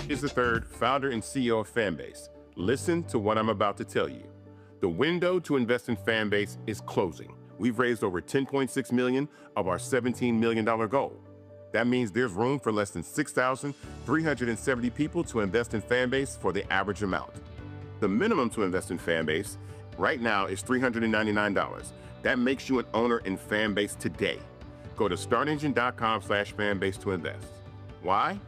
is the third, founder and CEO of Fanbase. Listen to what I'm about to tell you. The window to invest in Fanbase is closing. We've raised over $10.6 million of our $17 million goal. That means there's room for less than 6,370 people to invest in Fanbase for the average amount. The minimum to invest in Fanbase right now is $399. That makes you an owner in Fanbase today. Go to startengine.com/fanbase to invest. Why?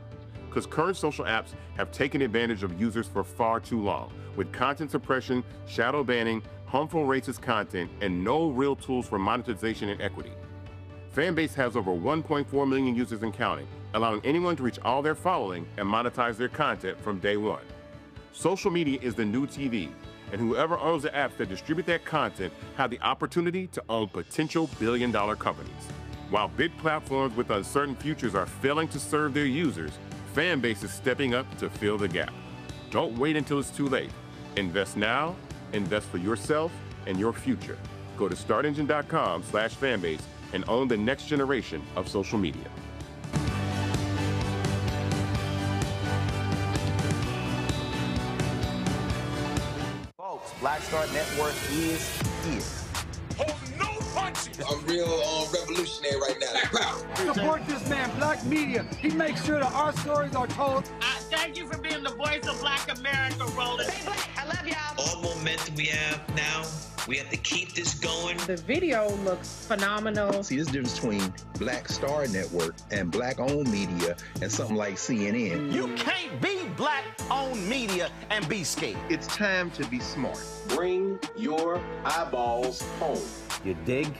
Because current social apps have taken advantage of users for far too long, with content suppression, shadow banning, harmful racist content, and no real tools for monetization and equity. Fanbase has over 1.4 million users and counting, allowing anyone to reach all their following and monetize their content from day one. Social media is the new TV, and whoever owns the apps that distribute that content have the opportunity to own potential billion-dollar companies. While big platforms with uncertain futures are failing to serve their users, Fanbase is stepping up to fill the gap. Don't wait until it's too late. Invest now, invest for yourself and your future. Go to startengine.com/fanbase and own the next generation of social media. Folks, Black Star Network is here. Hold no punches! I'm real revolutionary right now. Support this man, Black Media. He makes sure that our stories are told. Thank you for being the voice of Black America, Roland. Stay black. I love y'all. All momentum we have now, we have to keep this going. The video looks phenomenal. See, there's a difference between Black Star Network and Black-owned media and something like CNN. You can't be Black-owned media and be scared. It's time to be smart. Bring your eyeballs home. You dig?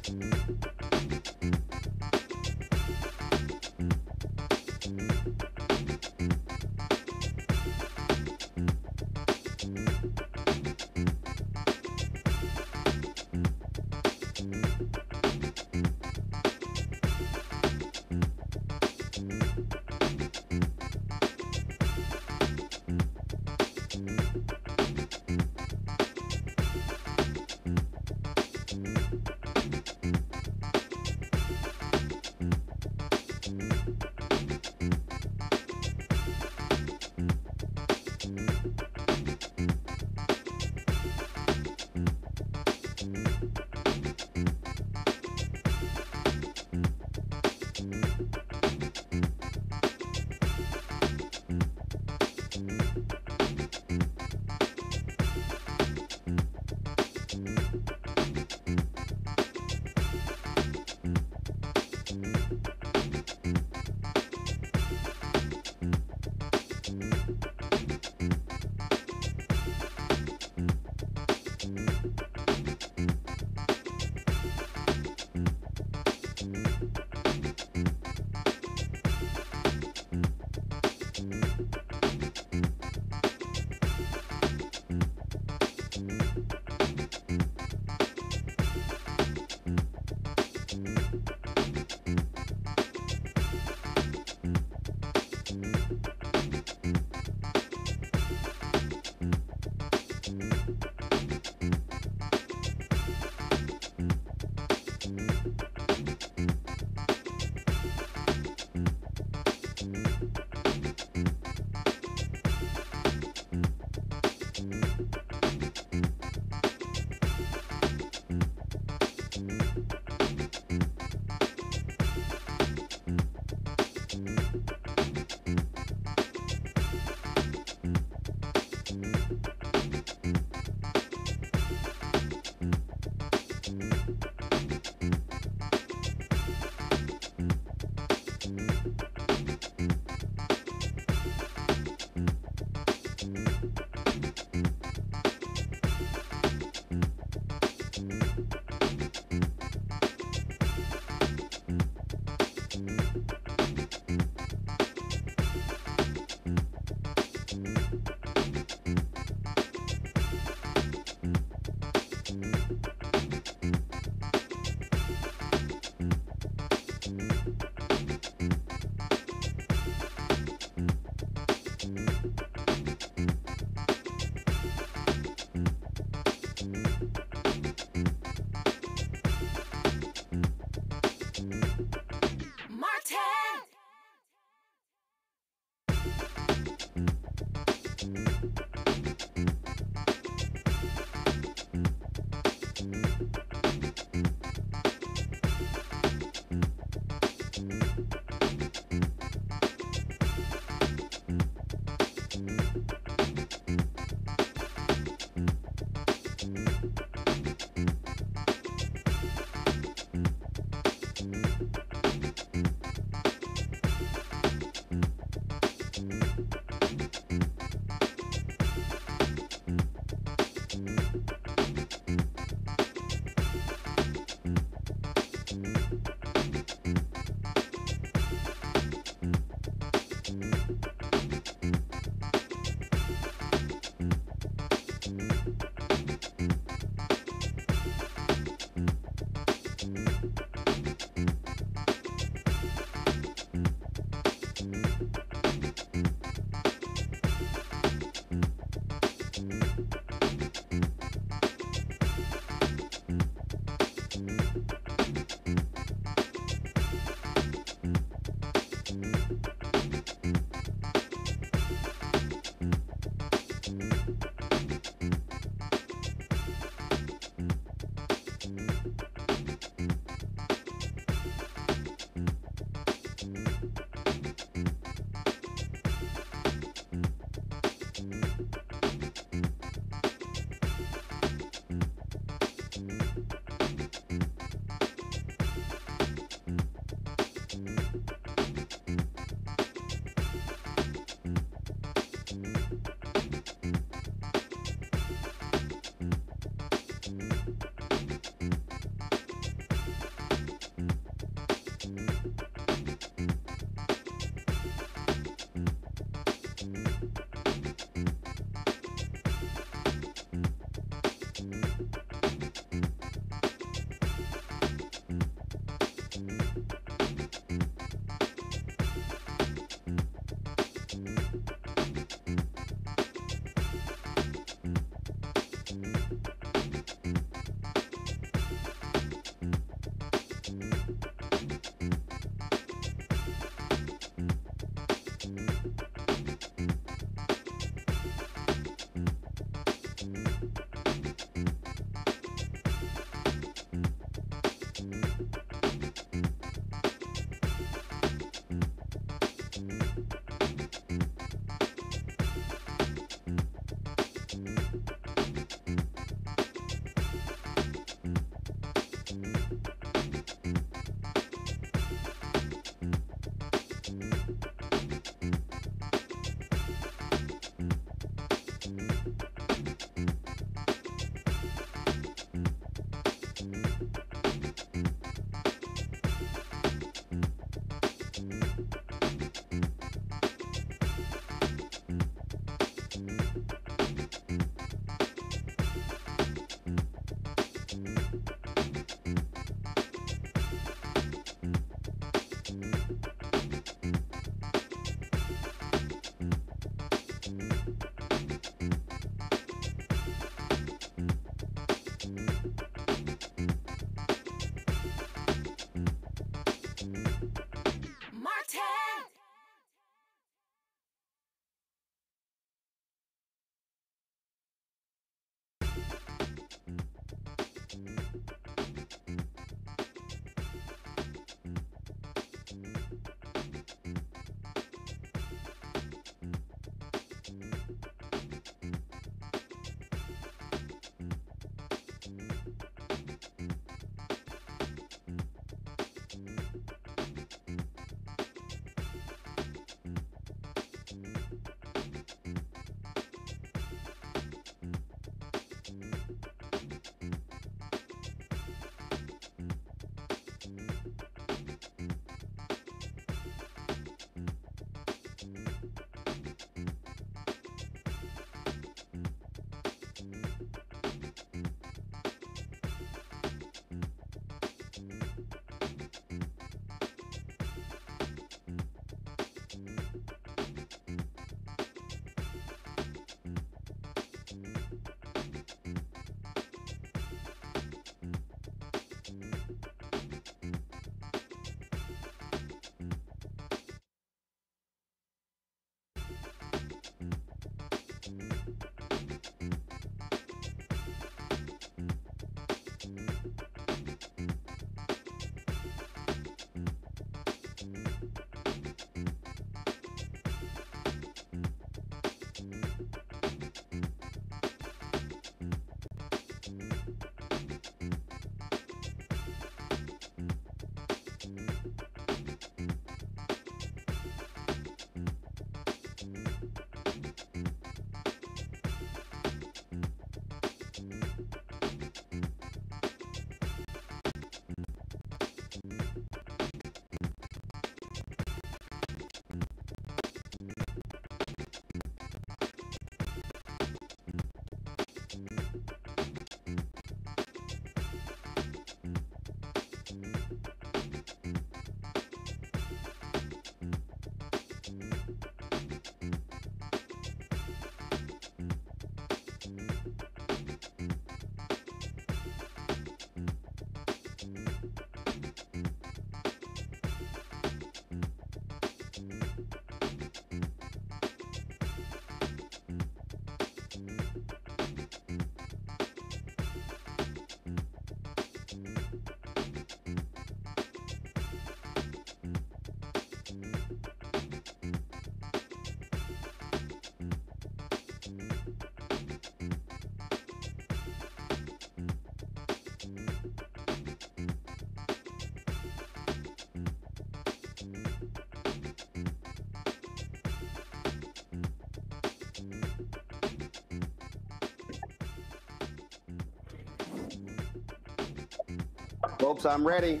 Folks, I'm ready.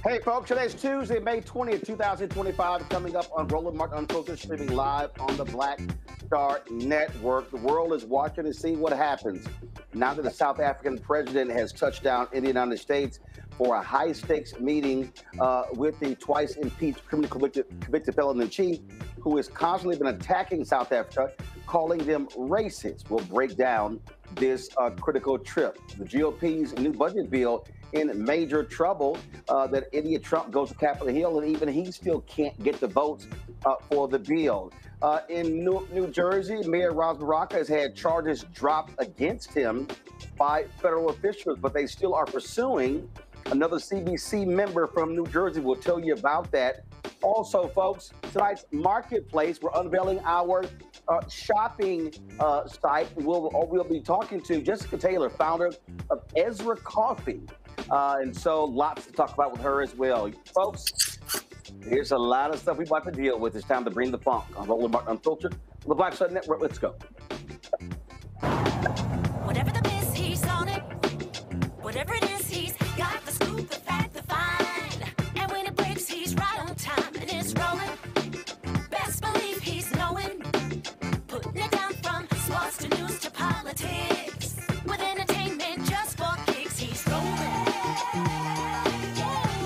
Hey, folks, today's Tuesday, May 20th, 2025, coming up on Roland Martin Unfiltered, streaming live on the Black Star Network. The world is watching to see what happens now that the South African president has touched down in the United States for a high-stakes meeting with the twice impeached criminally convicted felon-in-chief who has constantly been attacking South Africa, calling them racist. We'll break down this critical trip. The GOP's new budget bill in major trouble, that idiot Trump goes to Capitol Hill, and even he still can't get the votes for the bill. In New Jersey, Mayor Ras Baraka has had charges dropped against him by federal officials, but they still are pursuing another CBC member from New Jersey. We'll tell you about that. Also, folks, tonight's Marketplace, we're unveiling our shopping site. We'll be talking to Jessica Taylor, founder of Ezra Coffee. And so lots to talk about with her as well. Folks, here's a lot of stuff we're about to deal with. It's time to bring the funk on Roland Martin Unfiltered, the Black Star Network. Let's go. Whatever the miss, he's on it. Whatever it is, he's got the scoop, the fact, the find. And when it breaks, he's right on time and it's rolling. Best believe he's knowing. Putting it down from sports to news to politics. With entertainment just for kicks, he's rolling.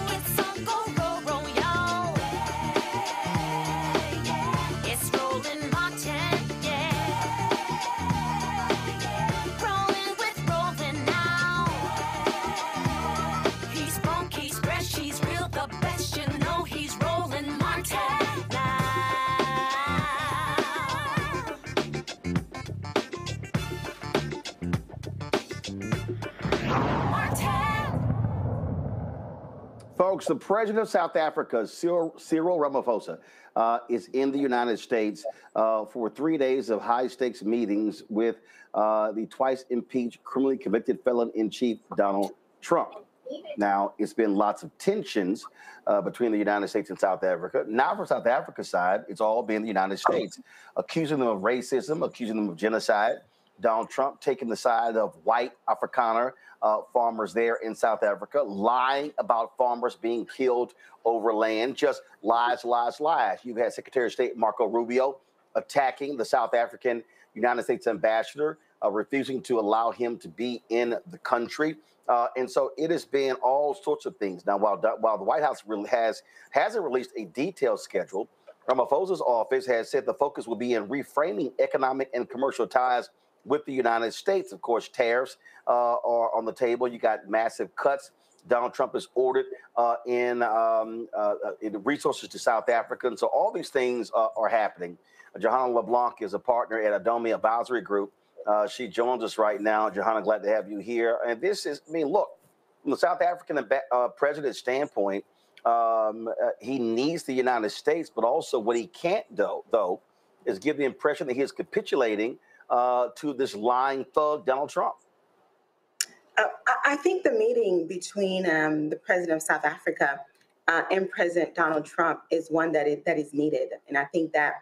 It's on go, roll, y'all. It's Roland Martin, yeah. Rolling with Roland now. He's funky, he's fresh, he's real, the best, you know he's Roland Martin now. Folks, the president of South Africa, Cyril Ramaphosa, is in the United States for 3 days of high-stakes meetings with the twice-impeached, criminally convicted felon-in-chief, Donald Trump. Now, it's been lots of tensions between the United States and South Africa. Now, for South Africa's side, it's all been the United States, accusing them of racism, accusing them of genocide. Donald Trump taking the side of white Afrikaner farmers there in South Africa, lying about farmers being killed over land, just lies, lies, lies. You've had Secretary of State Marco Rubio attacking the South African United States ambassador, refusing to allow him to be in the country. And so it has been all sorts of things. Now, while the White House really hasn't released a detailed schedule, Ramaphosa's office has said the focus will be in reframing economic and commercial ties with the United States. Of course, tariffs are on the table. You got massive cuts. Donald Trump has ordered in resources to South Africa. And so all these things are happening. Johanna LeBlanc is a partner at Adomi Advisory Group. She joins us right now. Johanna, glad to have you here. And this is, I mean, look, from the South African president's standpoint, he needs the United States, but also what he can't do, though, is give the impression that he is capitulating to this lying thug, Donald Trump. I think the meeting between the president of South Africa and President Donald Trump is one that is needed. And I think that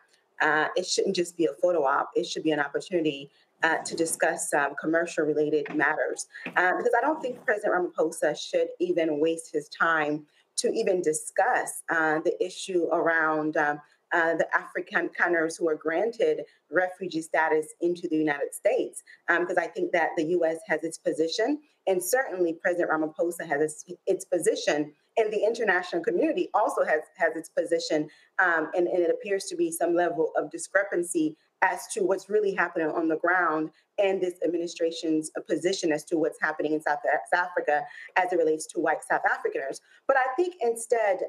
it shouldn't just be a photo op. It should be an opportunity to discuss commercial-related matters. Because I don't think President Ramaphosa should even waste his time to even discuss the issue around the Afrikaners who are granted refugee status into the United States, because I think that the U.S. has its position, and certainly President Ramaphosa has its position, and the international community also has its position, and it appears to be some level of discrepancy as to what's really happening on the ground and this administration's position as to what's happening in South Africa as it relates to white South Africaners. But I think instead,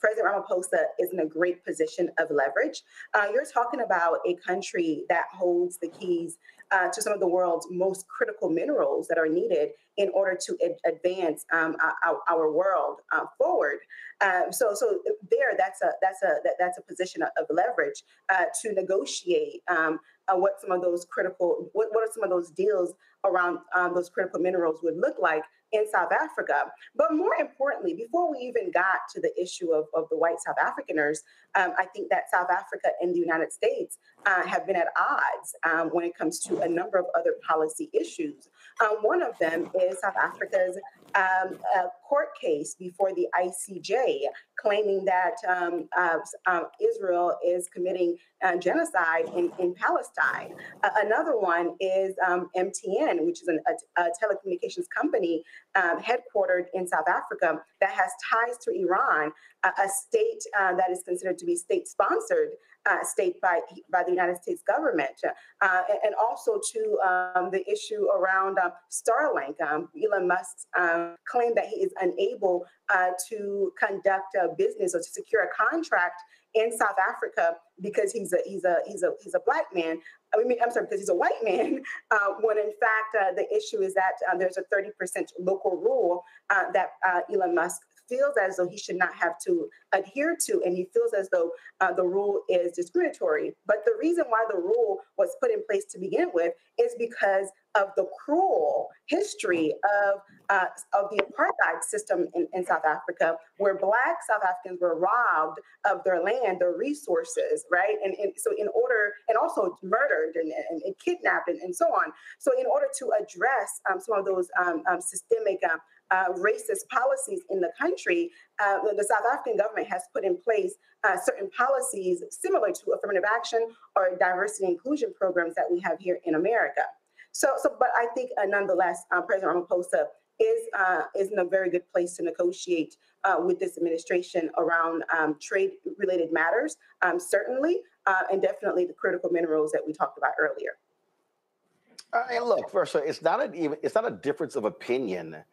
President Ramaphosa is in a great position of leverage. You're talking about a country that holds the keys to some of the world's most critical minerals that are needed in order to advance our world forward. So there, that's a position of leverage to negotiate what some of those critical, what are some of those deals around those critical minerals would look like in South Africa. But more importantly, before we even got to the issue of the white South Africaners, I think that South Africa and the United States have been at odds when it comes to a number of other policy issues. One of them is South Africa's court case before the ICJ, claiming that Israel is committing genocide in Palestine. Another one is MTN, which is a telecommunications company headquartered in South Africa that has ties to Iran, a state that is considered to be state-sponsored state by the United States government, and also to the issue around Starlink. Elon Musk's claim that he is unable to conduct a business or to secure a contract in South Africa because he's a black man. I'm sorry, because he's a white man. When in fact the issue is that there's a 30% local rule that Elon Musk feels as though he should not have to adhere to, and he feels as though the rule is discriminatory. But the reason why the rule was put in place to begin with is because of the cruel history of the apartheid system in South Africa, where Black South Africans were robbed of their land, their resources, right? And so in order, and also murdered and kidnapped and so on. So in order to address some of those systemic racist policies in the country, the South African government has put in place certain policies similar to affirmative action or diversity and inclusion programs that we have here in America. But I think nonetheless, President Ramaphosa is in a very good place to negotiate with this administration around trade-related matters, certainly, and definitely the critical minerals that we talked about earlier. And look, first, it's not a difference of opinion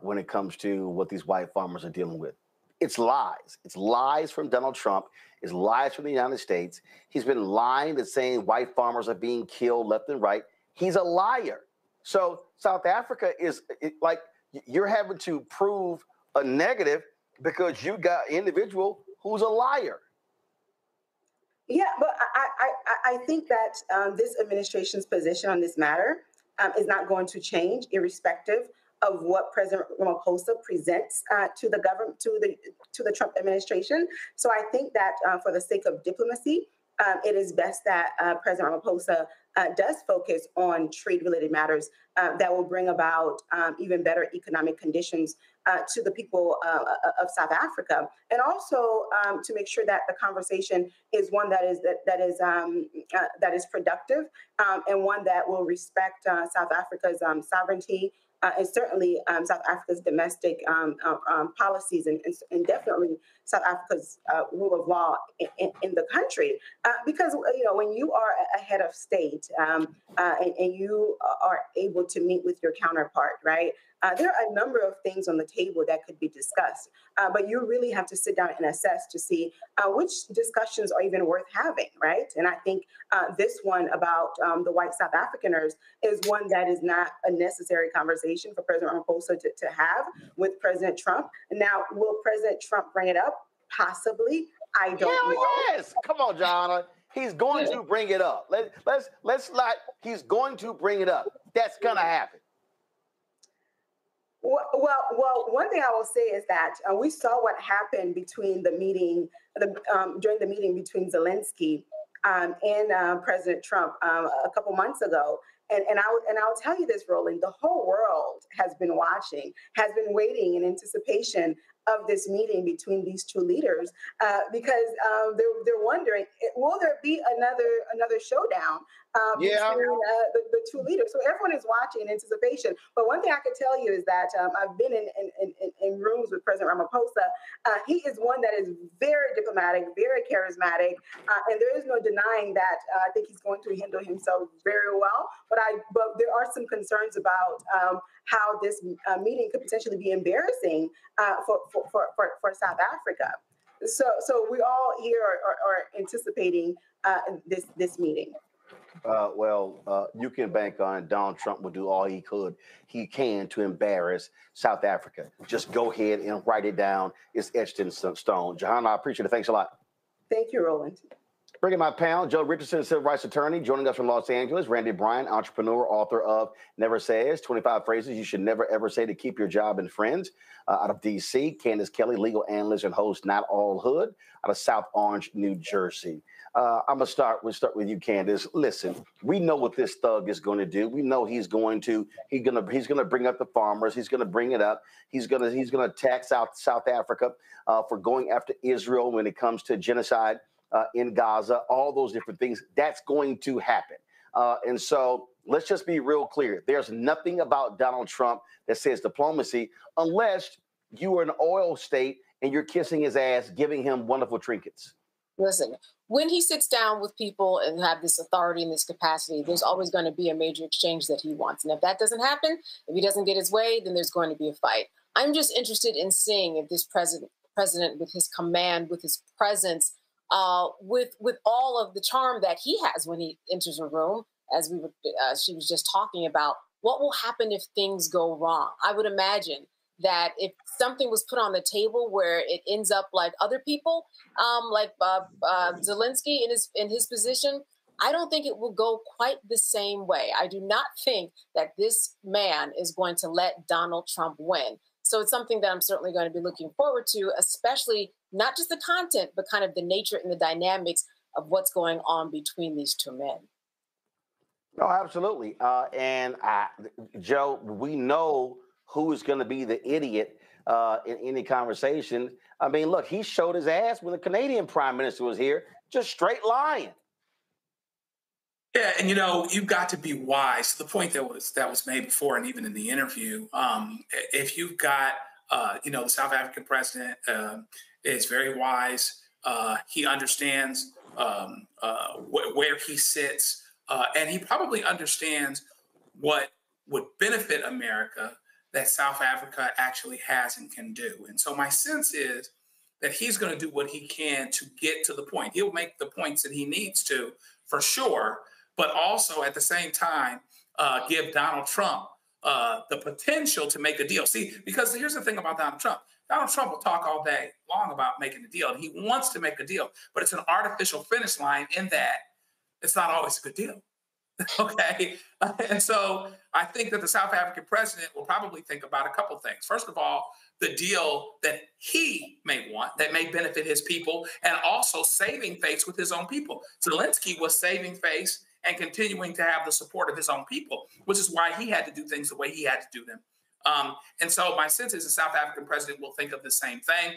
when it comes to what these white farmers are dealing with. It's lies. It's lies from Donald Trump. It's lies from the United States. He's been lying and saying white farmers are being killed left and right. He's a liar. So South Africa is like you're having to prove a negative because you got an individual who's a liar. Yeah, but I think that this administration's position on this matter is not going to change, irrespective of what President Ramaphosa presents to the government, to the Trump administration. So I think that for the sake of diplomacy, it is best that President Ramaphosa does focus on trade-related matters that will bring about even better economic conditions to the people of South Africa, and also to make sure that the conversation is one that is productive and one that will respect South Africa's sovereignty. And certainly South Africa's domestic policies and definitely South Africa's rule of law in the country. Because, when you are a head of state and you are able to meet with your counterpart, right, there are a number of things on the table that could be discussed. But you really have to sit down and assess to see which discussions are even worth having, right? And I think this one about the white South Africaners is one that is not a necessary conversation for President Ramaphosa to have with President Trump. Now, will President Trump bring it up? Possibly. I don't know. Yes. Come on, John. He's going to bring it up. Let's not. He's going to bring it up. That's going to happen. Well, one thing I will say is that we saw what happened between the meeting, during the meeting between Zelensky and President Trump a couple months ago. And I'll tell you this, Roland, the whole world has been watching, has been waiting in anticipation of this meeting between these two leaders, because they're wondering, will there be another showdown between the two leaders? So everyone is watching in anticipation. But one thing I can tell you is that I've been in rooms with President Ramaphosa. He is one that is very diplomatic, very charismatic, and there is no denying that. I think he's going to handle himself very well. But there are some concerns about how this meeting could potentially be embarrassing for South Africa. So we all here are anticipating this meeting. You can bank on Donald Trump will do all he can to embarrass South Africa. Just go ahead and write it down. It's etched in stone. Johanna, I appreciate it. Thanks a lot. Thank you, Roland. Bringing my panel, Joe Richardson, civil rights attorney, joining us from Los Angeles. Randy Bryan, entrepreneur, author of Never Says, 25 Phrases You Should Never Ever Say to Keep Your Job and Friends. Out of D.C., Candace Kelly, legal analyst and host, Not All Hood, out of South Orange, New Jersey. We'll start with you, Candace. Listen, we know what this thug is going to do. We know he's going to bring up the farmers. He's going to bring it up. He's going to attack South Africa for going after Israel when it comes to genocide in Gaza, all those different things. That's going to happen. And so let's just be real clear. There's nothing about Donald Trump that says diplomacy unless you are an oil state and you're kissing his ass, giving him wonderful trinkets. Listen, when he sits down with people and have this authority and this capacity, there's always going to be a major exchange that he wants. And if that doesn't happen, if he doesn't get his way, then there's going to be a fight. I'm just interested in seeing if this president with his command, with his presence, with all of the charm that he has when he enters a room, as she was just talking about, what will happen if things go wrong? I would imagine that if something was put on the table where it ends up like other people, like Zelensky in his position, I don't think it will go quite the same way. I do not think that this man is going to let Donald Trump win. So it's something that I'm certainly going to be looking forward to, especially not just the content, but kind of the nature and the dynamics of what's going on between these two men. No, absolutely. Joe, we know who is going to be the idiot in any conversation. I mean, look, he showed his ass when the Canadian Prime Minister was here, just straight lying. Yeah, and you've got to be wise. To the point that was made before, and even in the interview, if you've got, the South African president is very wise. He understands where he sits, and he probably understands what would benefit America that South Africa actually has and can do. And so my sense is that he's going to do what he can to get to the point. He'll make the points that he needs to, for sure, but also at the same time, give Donald Trump the potential to make a deal. See, because here's the thing about Donald Trump. Donald Trump will talk all day long about making a deal, and he wants to make a deal, but it's an artificial finish line in that it's not always a good deal. Okay. And so I think that the South African president will probably think about a couple of things. First of all, the deal that he may want that may benefit his people, and also saving face with his own people. Zelensky was saving face and continuing to have the support of his own people, which is why he had to do things the way he had to do them. And so my sense is the South African president will think of the same thing.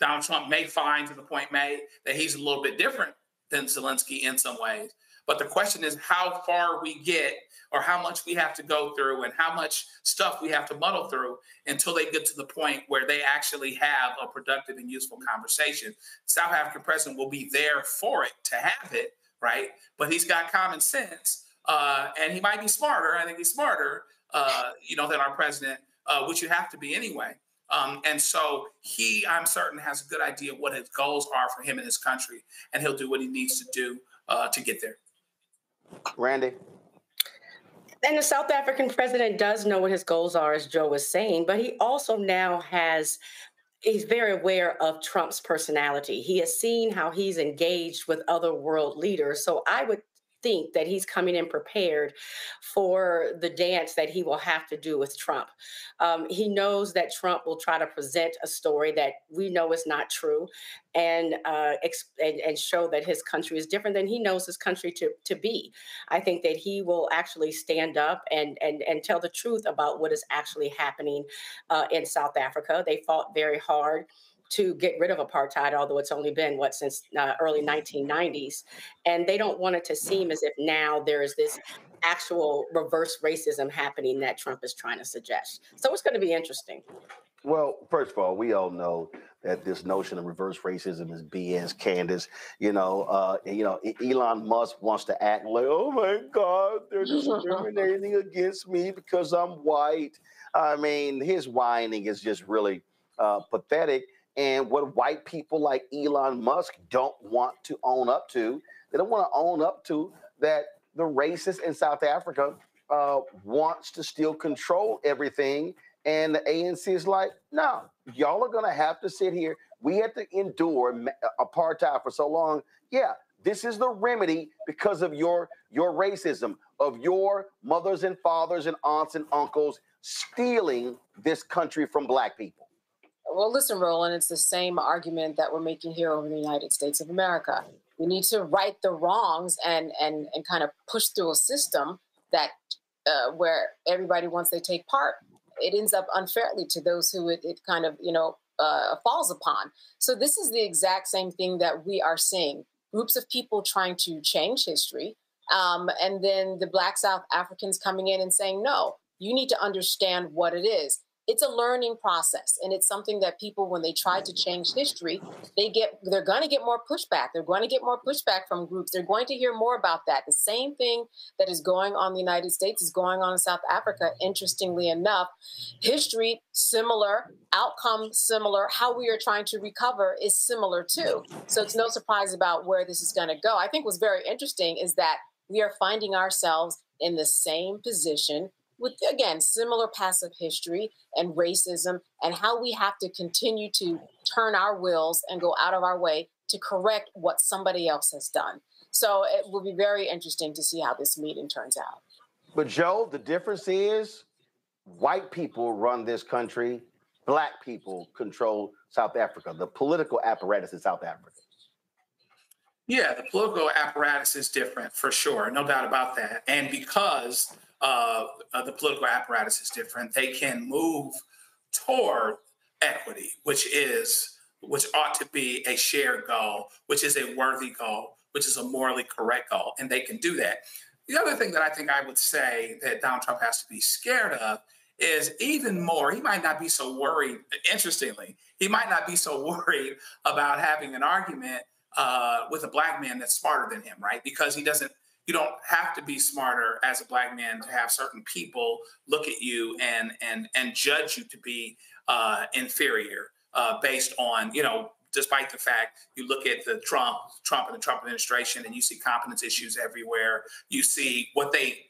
Donald Trump may find, to the point made, that he's a little bit different than Zelensky in some ways. But the question is how far we get, or how much we have to go through, and how much stuff we have to muddle through until they get to the point where they actually have a productive and useful conversation. South African president will be there for it, to have it, right? But he's got common sense, and he might be smarter. I think he's smarter, than our president, which you have to be anyway. And so he, I'm certain, has a good idea what his goals are for him and his country, and he'll do what he needs to do to get there. Randy? And the South African president does know what his goals are, as Joe was saying, but he also now he's very aware of Trump's personality. He has seen how he's engaged with other world leaders. So I would think that he's coming in prepared for the dance that he will have to do with Trump. He knows that Trump will try to present a story that we know is not true, and show that his country is different than he knows his country to be. I think that he will actually stand up and tell the truth about what is actually happening in South Africa. They fought very hard to get rid of apartheid, although it's only been, since early 1990s. And they don't want it to seem as if now there is this actual reverse racism happening that Trump is trying to suggest. So it's going to be interesting. Well, first of all, we all know that this notion of reverse racism is BS, Candace. Elon Musk wants to act like, oh my God, they're discriminating against me because I'm white. I mean, his whining is just really pathetic. And what white people like Elon Musk don't want to own up to, they don't want to own up to that the racist in South Africa wants to still control everything And the ANC is like, no, y'all are going to have to sit here. We had to endure apartheid for so long. Yeah, this is the remedy because of your racism, of your mothers and fathers and aunts and uncles stealing this country from black people. Well, listen, Roland, it's the same argument that we're making here over the United States of America. We need to right the wrongs and kind of push through a system that where everybody, once they take part, it ends up unfairly to those who it kind of, falls upon. So this is the exact same thing that we are seeing. Groups of people trying to change history, and then the Black South Africans coming in and saying, no, you need to understand what it is. It's a learning process, and it's something that people, when they try to change history, they're going to get more pushback. They're going to get more pushback from groups. They're going to hear more about that. The same thing that is going on in the United States is going on in South Africa. Interestingly enough, history similar, outcome similar, how we are trying to recover is similar too. So it's no surprise about where this is going to go. I think what's very interesting is that we are finding ourselves in the same position with, again, similar passive history and racism, and how we have to continue to turn our wheels and go out of our way to correct what somebody else has done. So it will be very interesting to see how this meeting turns out. But Joe, the difference is white people run this country, black people control South Africa, the political apparatus in South Africa. Yeah, the political apparatus is different for sure, no doubt about that. And because the political apparatus is different, they can move toward equity, which ought to be a shared goal, which is a worthy goal, which is a morally correct goal, and they can do that. The other thing that I think I would say that Donald Trump has to be scared of is even more, he might not be so worried, interestingly, he might not be so worried about having an argument with a black man that's smarter than him, right? Because you don't have to be smarter as a black man to have certain people look at you and judge you to be inferior based on, despite the fact you look at the Trump and the Trump administration and you see competence issues everywhere. You see what they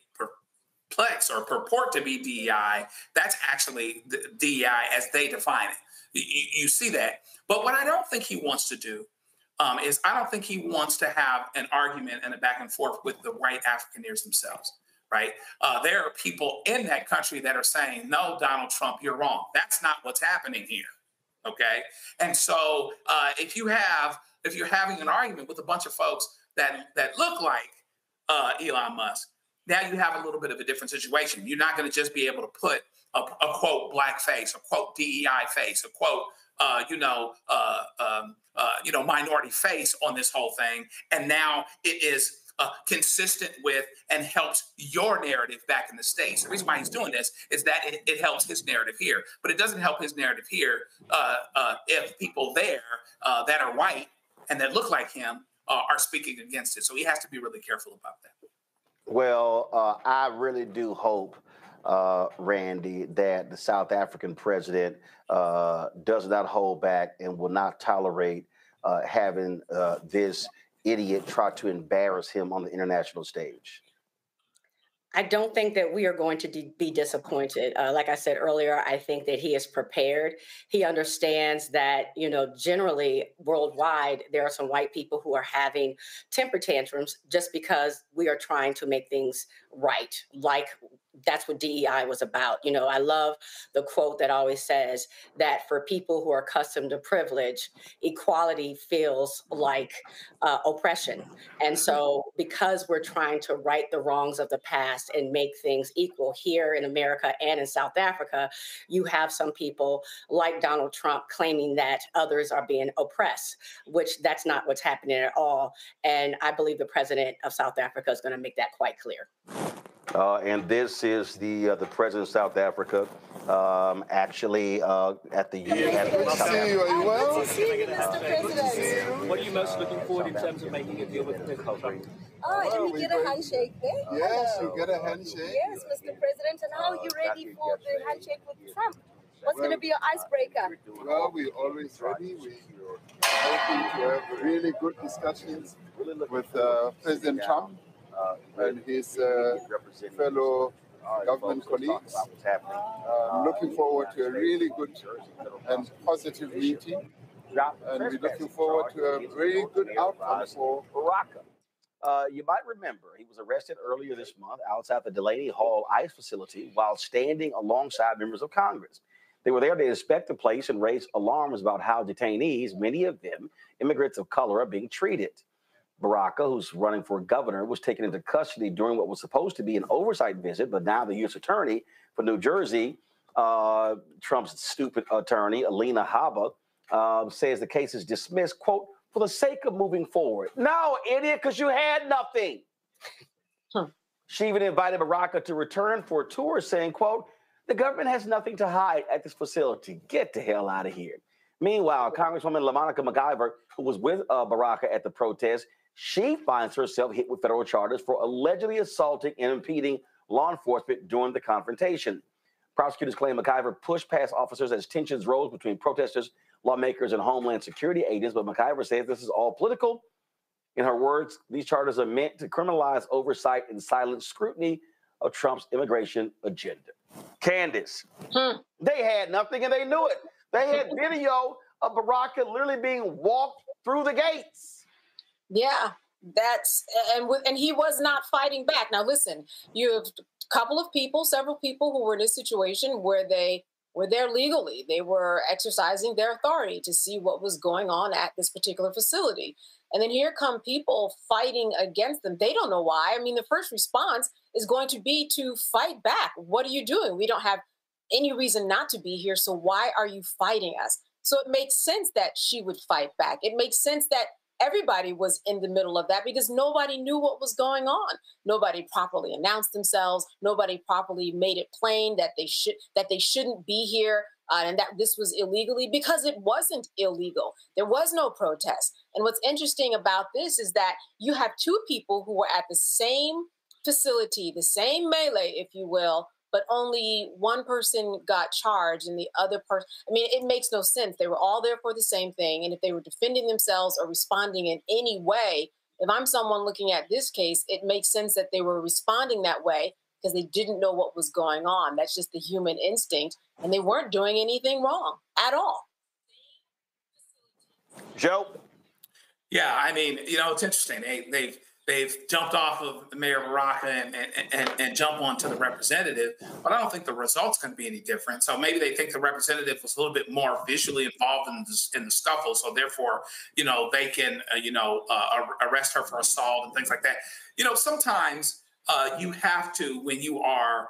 perplex or purport to be DEI. That's actually the DEI as they define it. You see that. But what I don't think he wants to do is I don't think he wants to have an argument and a back and forth with the white Afrikaners themselves, right? There are people in that country that are saying, no, Donald Trump, you're wrong. That's not what's happening here, okay? And so if you're having an argument with a bunch of folks that look like Elon Musk, now you have a little bit of a different situation. You're not going to just be able to put a quote black face, a quote DEI face, a quote minority face on this whole thing. And now it is consistent with and helps your narrative back in the States. The reason why he's doing this is that it helps his narrative here. But it doesn't help his narrative here if people there that are white and that look like him are speaking against it. So he has to be really careful about that. Well, I really do hope, Randy, that the South African president does not hold back and will not tolerate having this idiot try to embarrass him on the international stage. I don't think that we are going to be disappointed. Like I said earlier, I think that he is prepared. He understands that, generally worldwide, there are some white people who are having temper tantrums just because we are trying to make things right. Like that's what DEI was about. I love the quote that always says that for people who are accustomed to privilege, equality feels like oppression. And so because we're trying to right the wrongs of the past and make things equal here in America and in South Africa, you have some people like Donald Trump claiming that others are being oppressed, which that's not what's happening at all. And I believe the president of South Africa is going to make that quite clear. And this is the president of South Africa, actually at the UN. Good to see you. Are you well? Good to see you, Mr. President. What are you most looking forward in terms of making a deal with President Trump? And we get a handshake there. Yes, we get a handshake. Yes, Mr. President. And how are you ready for the handshake with Trump? What's going to be your icebreaker? Well, we're always ready. We're hoping to have really good discussions with President Trump and his fellow government colleagues. I'm looking forward to a really good and positive meeting. And we're looking forward to a very good outcome for Baraka. You might remember he was arrested earlier this month outside the Delaney Hall ICE facility while standing alongside members of Congress. They were there to inspect the place and raise alarms about how detainees, many of them immigrants of color, are being treated. Baraka, who's running for governor, was taken into custody during what was supposed to be an oversight visit, but now the U.S. attorney for New Jersey, Trump's stupid attorney, Alina Habba, says the case is dismissed, quote, for the sake of moving forward. No, idiot, because you had nothing. She even invited Baraka to return for a tour, saying, quote, the government has nothing to hide at this facility. Get the hell out of here. Meanwhile, Congresswoman LaMonica McIver, who was with Baraka at the protest, she finds herself hit with federal charges for allegedly assaulting and impeding law enforcement during the confrontation. Prosecutors claim McIver pushed past officers as tensions rose between protesters, lawmakers, and Homeland Security agents, but McIver says this is all political. In her words, these charges are meant to criminalize oversight and silence scrutiny of Trump's immigration agenda. Candace, they had nothing and they knew it. They had video of Baraka literally being walked through the gates. Yeah, and he was not fighting back. Now, listen, you have a couple of people, several people who were in a situation where they were there legally. They were exercising their authority to see what was going on at this particular facility. And then here come people fighting against them. They don't know why. I mean, the first response is going to be to fight back. What are you doing? We don't have any reason not to be here. So why are you fighting us? So it makes sense that she would fight back. It makes sense that everybody was in the middle of that because nobody knew what was going on. Nobody properly announced themselves. Nobody properly made it plain that they shouldn't be here and that this was illegally, because it wasn't illegal. There was no protest. And what's interesting about this is that you have two people who were at the same facility, the same melee, if you will, but only one person got charged and the other person, I mean, it makes no sense. They were all there for the same thing. And if they were defending themselves or responding in any way, if I'm someone looking at this case, it makes sense that they were responding that way because they didn't know what was going on. That's just the human instinct. And they weren't doing anything wrong at all. Joe? Yeah, I mean, you know, it's interesting. They've jumped off of the Mayor Baraka and jump onto the representative, but I don't think the result's going to be any different. So maybe they think the representative was a little bit more visually involved in the scuffle, so therefore, you know, they can, arrest her for assault and things like that. You know, sometimes you have to, when you are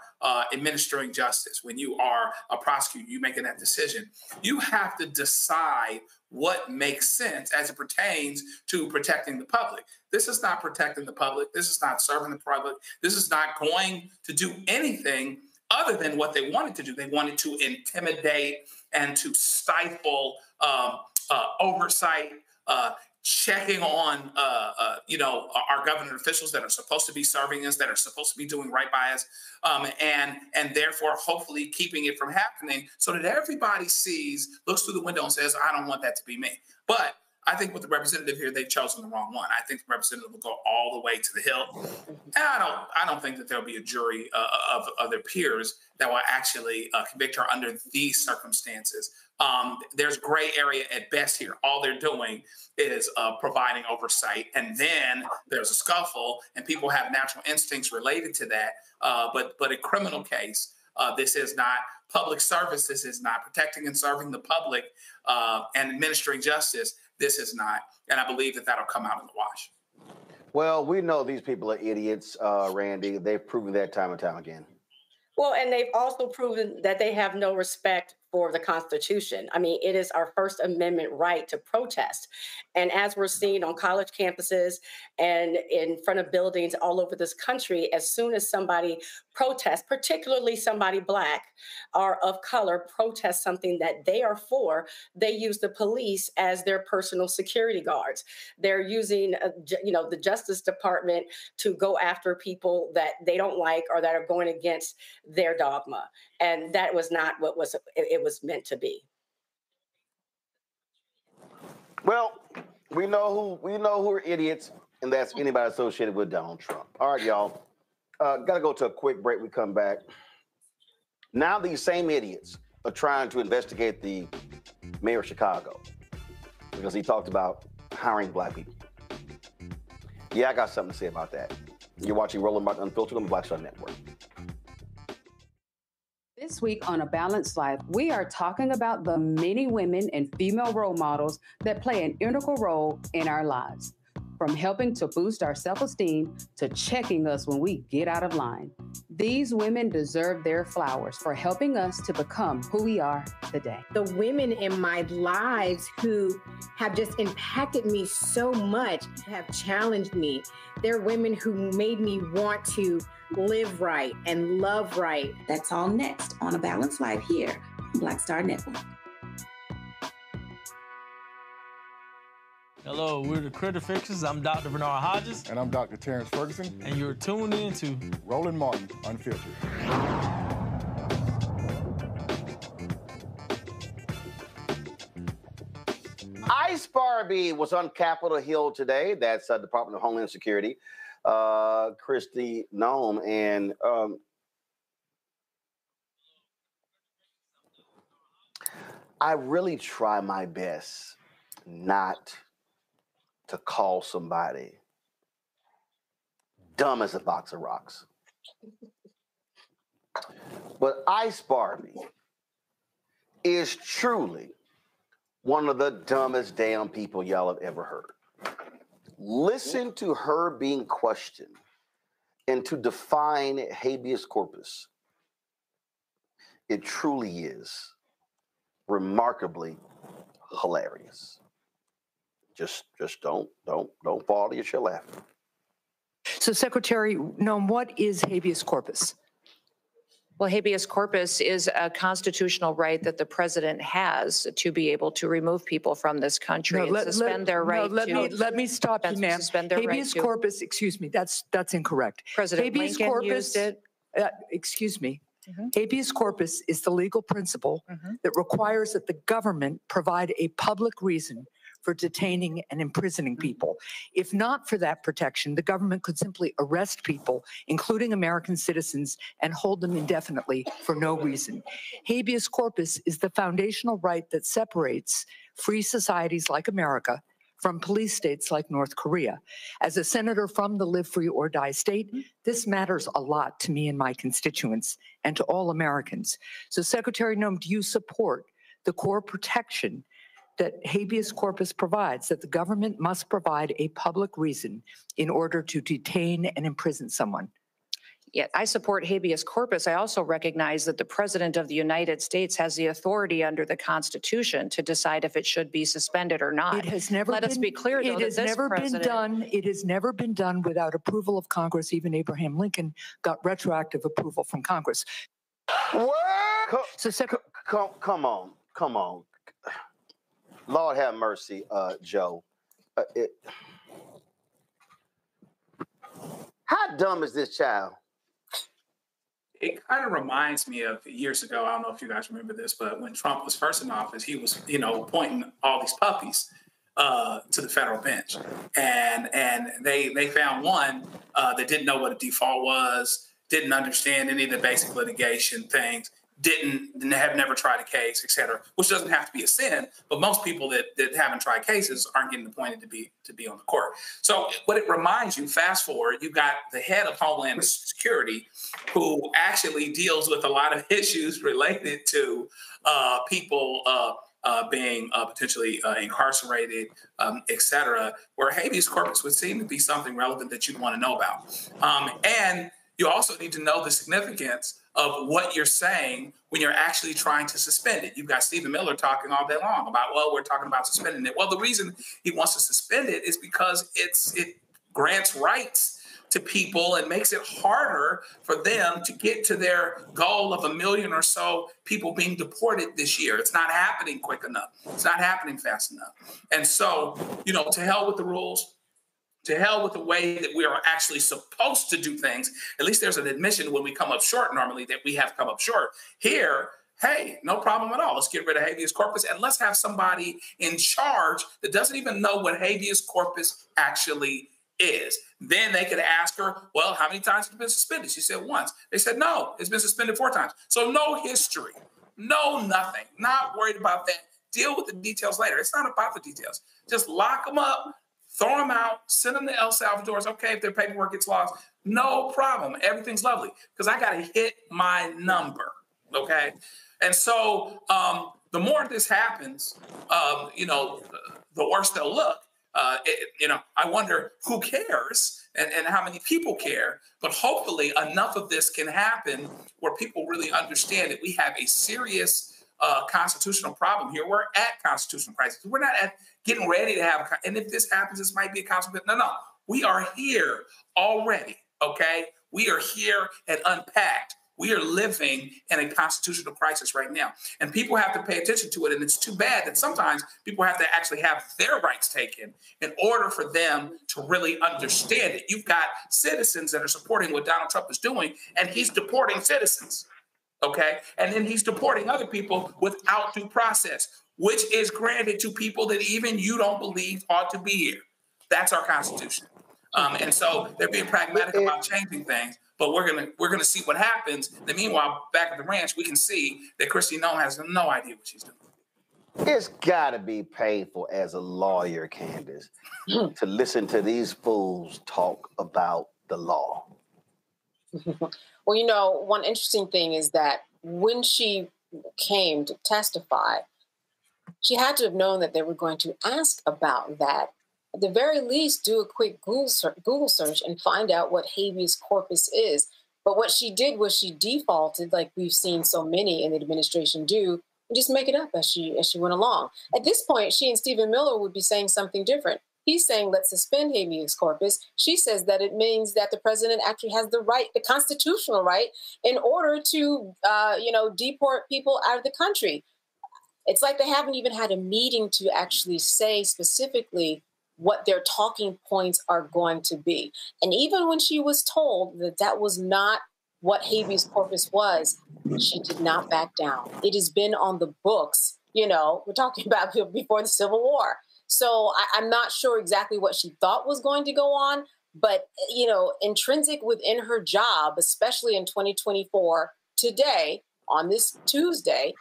administering justice, when you are a prosecutor, you making that decision, you have to decide what makes sense as it pertains to protecting the public. This is not protecting the public. This is not serving the public. This is not going to do anything other than what they wanted to do. They wanted to intimidate and to stifle oversight, checking on, our government officials that are supposed to be serving us, that are supposed to be doing right by us, and therefore hopefully keeping it from happening so that everybody sees, looks through the window and says, I don't want that to be me. But I think with the representative here, they've chosen the wrong one. I think the representative will go all the way to the hill. And I don't think that there'll be a jury of their peers that will actually convict her under these circumstances. There's gray area at best here. All they're doing is providing oversight. And then there's a scuffle and people have natural instincts related to that. But a criminal case, this is not public service. This is not protecting and serving the public and administering justice. This is not. And I believe that that'll come out in the wash. Well, we know these people are idiots, Randy. They've proven that time and time again. Well, and they've also proven that they have no respect for the Constitution. I mean, it is our First Amendment right to protest. And as we're seeing on college campuses and in front of buildings all over this country, as soon as somebody protests, particularly somebody Black or of color, protests something that they are for, they use the police as their personal security guards. They're using, the Justice Department to go after people that they don't like or that are going against their dogma. And that was not what it was meant to be. Well, we know who are idiots, and that's anybody associated with Donald Trump. All right, y'all. Got to go to a quick break. We come back. Now these same idiots are trying to investigate the mayor of Chicago because he talked about hiring black people. Yeah, I got something to say about that. You're watching Roland Unfiltered on the Black Star Network. This week on A Balanced Life, we are talking about the many women and female role models that play an integral role in our lives, from helping to boost our self-esteem to checking us when we get out of line. These women deserve their flowers for helping us to become who we are today. The women in my lives who have just impacted me so much have challenged me. They're women who made me want to live right and love right. That's all next on A Balanced Life here on Black Star Network. Hello, we're the Critter Fixers. I'm Dr. Bernard Hodges. And I'm Dr. Terrence Ferguson. And you're tuned in to Roland Martin Unfiltered. ICE Barbie was on Capitol Hill today. That's Department of Homeland Security. Christy Nome. And I really try my best not to call somebody dumb as a box of rocks. But ICE Barbie is truly one of the dumbest damn people y'all have ever heard. Listen to her being questioned and to define habeas corpus. It truly is remarkably hilarious. Just don't fall to your chill laughing. So, Secretary Nome, what is habeas corpus? Well, habeas corpus is a constitutional right that the president has to be able to remove people from this country and suspend their right to. Let me stop you, ma'am. Habeas corpus, excuse me, that's incorrect. President Lincoln used it. Excuse me. Habeas corpus is the legal principle that requires that the government provide a public reason for detaining and imprisoning people. If not for that protection, the government could simply arrest people, including American citizens, and hold them indefinitely for no reason. Habeas corpus is the foundational right that separates free societies like America from police states like North Korea. As a senator from the Live Free or Die state, this matters a lot to me and my constituents and to all Americans. So, Secretary Nome, do you support the core protection that habeas corpus provides, that the government must provide a public reason in order to detain and imprison someone? Yeah, I support habeas corpus. I also recognize that the President of the United States has the authority under the Constitution to decide if it should be suspended or not. It has never Let us be clear, though, it has never been done. It has never been done without approval of Congress. Even Abraham Lincoln got retroactive approval from Congress. What? So, come on. Lord have mercy, Joe. How dumb is this child? It kind of reminds me of years ago. I don't know if you guys remember this, but when Trump was first in office, he was, appointing all these puppies to the federal bench, and they found one that didn't know what a default was, didn't understand any of the basic litigation things, have never tried a case, et cetera, which doesn't have to be a sin, but most people that haven't tried cases aren't getting appointed to be on the court. So what it reminds you, fast forward, you've got the head of Homeland Security who actually deals with a lot of issues related to people being potentially incarcerated, et cetera, where habeas corpus would seem to be something relevant that you'd want to know about. And you also need to know the significance of what you're saying when you're actually trying to suspend it. You've got Stephen Miller talking all day long about, well, we're talking about suspending it. Well, the reason he wants to suspend it is because it grants rights to people and makes it harder for them to get to their goal of 1 million or so people being deported this year. It's not happening quick enough. It's not happening fast enough. And so, to hell with the rules. To hell with the way that we are actually supposed to do things. At least there's an admission when we come up short normally that we have come up short. Here, hey, no problem at all. Let's get rid of habeas corpus and let's have somebody in charge that doesn't even know what habeas corpus actually is. Then they could ask her, well, how many times has it been suspended? She said once. They said, no, it's been suspended 4 times. So no history, no nothing, not worried about that. Deal with the details later. It's not about the details. Just lock them up, throw them out, send them to El Salvador. It's okay if their paperwork gets lost. No problem. Everything's lovely because I got to hit my number, okay? And so the more this happens, the worse they'll look. I wonder who cares and how many people care. But hopefully enough of this can happen where people really understand that we have a serious constitutional problem here. We're at constitutional crisis. We're not at getting ready to have and if this happens, this might be a consequence. No. We are here already, okay? We are here and unpacked. We are living in a constitutional crisis right now. And people have to pay attention to it. And it's too bad that sometimes people have to actually have their rights taken in order for them to really understand it. You've got citizens that are supporting what Donald Trump is doing, and he's deporting citizens, okay? And then he's deporting other people without due process, which is granted to people that even you don't believe ought to be here. That's our Constitution. And so they're being pragmatic about changing things. But we're gonna see what happens. And meanwhile, back at the ranch, we can see that Kristi Noem has no idea what she's doing. It's got to be painful as a lawyer, Candace, to listen to these fools talk about the law. Well, one interesting thing is that when she came to testify, she had to have known that they were going to ask about that. At the very least, do a quick Google search and find out what habeas corpus is. But what she did was she defaulted, like we've seen so many in the administration do, and just make it up as she went along. At this point, she and Stephen Miller would be saying something different. He's saying, let's suspend habeas corpus. She says that it means that the president actually has the right, the constitutional right, in order to, deport people out of the country. It's like they haven't even had a meeting to actually say specifically what their talking points are going to be. And even when she was told that that was not what habeas corpus was, she did not back down. It has been on the books, we're talking about before the Civil War. So I'm not sure exactly what she thought was going to go on, but, intrinsic within her job, especially in 2024, today, on this Tuesday,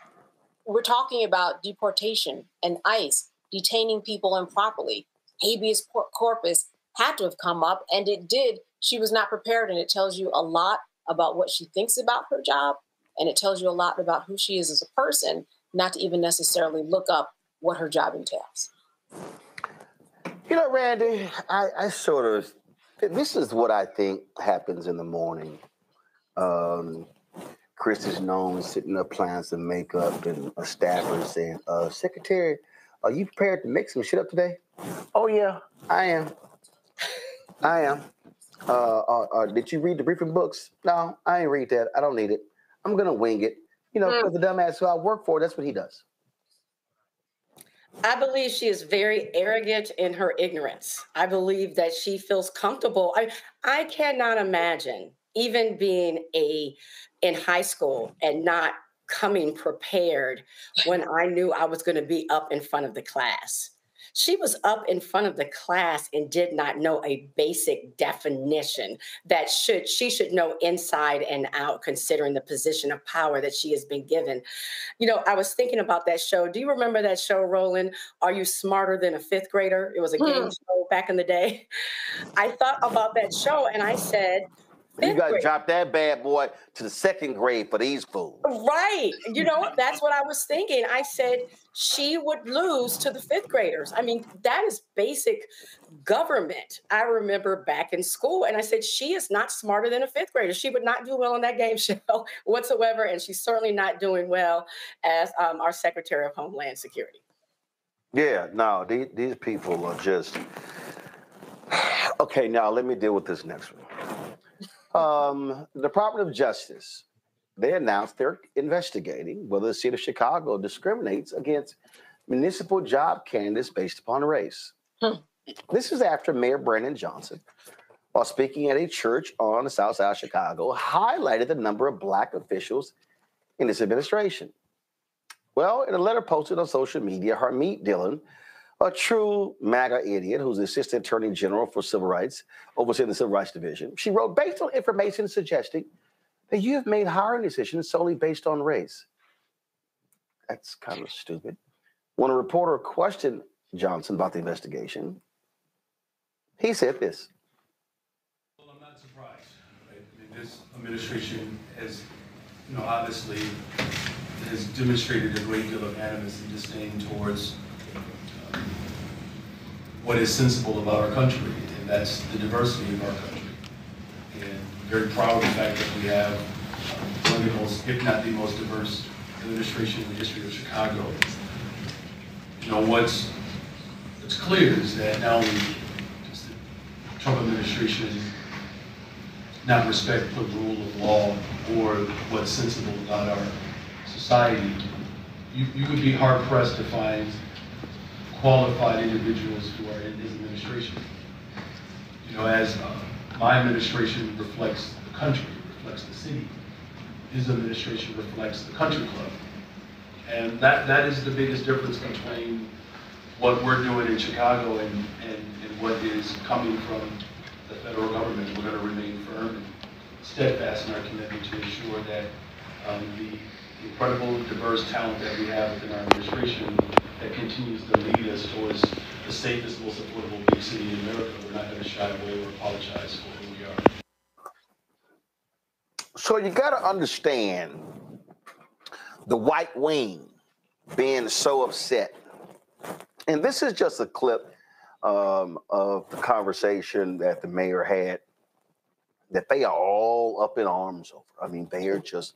we're talking about deportation and ICE detaining people improperly. Habeas corpus had to have come up, and it did. She was not prepared, and it tells you a lot about what she thinks about her job, and it tells you a lot about who she is as a person, not to even necessarily look up what her job entails. Randy, I sort of, this is what I think happens in the morning. Kristi Noem sitting up applying some makeup, and a staffer saying, Secretary, are you prepared to make some shit up today? Oh, yeah, I am. Did you read the briefing books? No, I ain't read that. I don't need it. I'm going to wing it. Because the dumbass who I work for, that's what he does. I believe she is very arrogant in her ignorance. I believe that she feels comfortable. I cannot imagine even being in high school and not coming prepared when I knew I was going to be up in front of the class. She was up in front of the class and did not know a basic definition that she should know inside and out, considering the position of power that she has been given. I was thinking about that show. Do you remember that show, Roland? Are You Smarter Than a Fifth Grader? It was a game show back in the day. I thought about that show and I said, you got to drop that bad boy to the 2nd grade for these fools. Right. That's what I was thinking. I said she would lose to the 5th graders. I mean, that is basic government. I remember back in school, and I said she is not smarter than a 5th grader. She would not do well on that game show whatsoever, and she's certainly not doing well as our Secretary of Homeland Security. Yeah, no, these people are just... Okay, now let me deal with this next one. The Department of Justice, they announced they're investigating whether the city of Chicago discriminates against municipal job candidates based upon race. This is after Mayor Brandon Johnson, while speaking at a church on the south side of Chicago, highlighted the number of Black officials in this administration. Well, in a letter posted on social media, Harmeet Dillon a true MAGA idiot who's the Assistant Attorney General for Civil Rights, overseeing the Civil Rights Division. She wrote, based on information suggesting that you have made hiring decisions solely based on race. That's kind of stupid. When a reporter questioned Johnson about the investigation, he said this. Well, I'm not surprised. Right? I mean, this administration has, obviously has demonstrated a great deal of animus and disdain towards what is sensible about our country, and that's the diversity of our country. And I'm very proud of the fact that we have one of the most, if not the most diverse administration in the history of Chicago. What's clear is that not only does the Trump administration not respect the rule of law or what's sensible about our society, you could be hard-pressed to find qualified individuals who are in his administration. As my administration reflects the country, reflects the city, his administration reflects the country club. And that is the biggest difference between what we're doing in Chicago and what is coming from the federal government. We're going to remain firm and steadfast in our commitment to ensure that the incredible diverse talent that we have within our administration that continues to lead us towards the safest, most affordable big city in America, we're not going to shy away or apologize for who we are. So you got to understand the white wing being so upset. And this is just a clip of the conversation that the mayor had that they are all up in arms over. I mean, they are just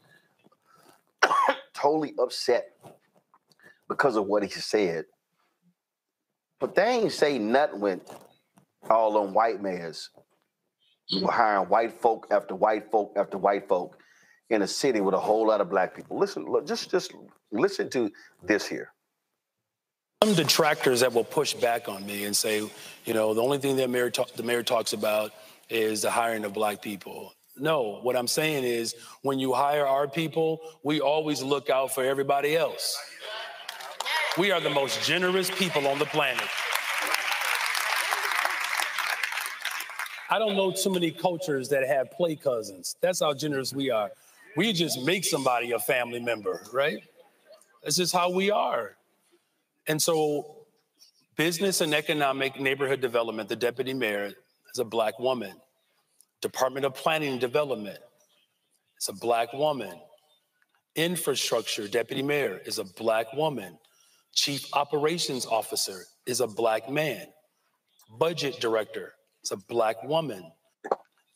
totally upset because of what he said. But they ain't say nothing when all on white mayors were hiring white folk after white folk after white folk in a city with a whole lot of black people. Listen, look, just listen to this here. Some detractors that will push back on me and say, the only thing that the mayor talks about is the hiring of black people. No, what I'm saying is when you hire our people, we always look out for everybody else. We are the most generous people on the planet. I don't know too many cultures that have play cousins. That's how generous we are. We just make somebody a family member, right? That's just how we are. And so business and economic neighborhood development, the deputy mayor is a black woman. Department of Planning and Development, it's a black woman. Infrastructure, deputy mayor is a black woman. Chief operations officer is a black man. Budget director is a black woman.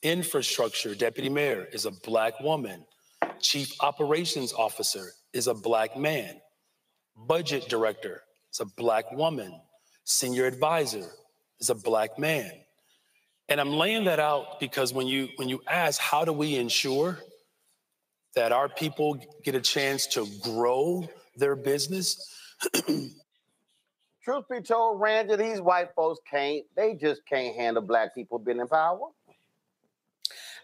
Infrastructure, deputy mayor is a black woman. Chief operations officer is a black man. Budget director is a black woman. Senior advisor is a black man. And I'm laying that out because when you ask, how do we ensure that our people get a chance to grow their business? Truth be told, Randy, these white folks just can't handle black people being in power.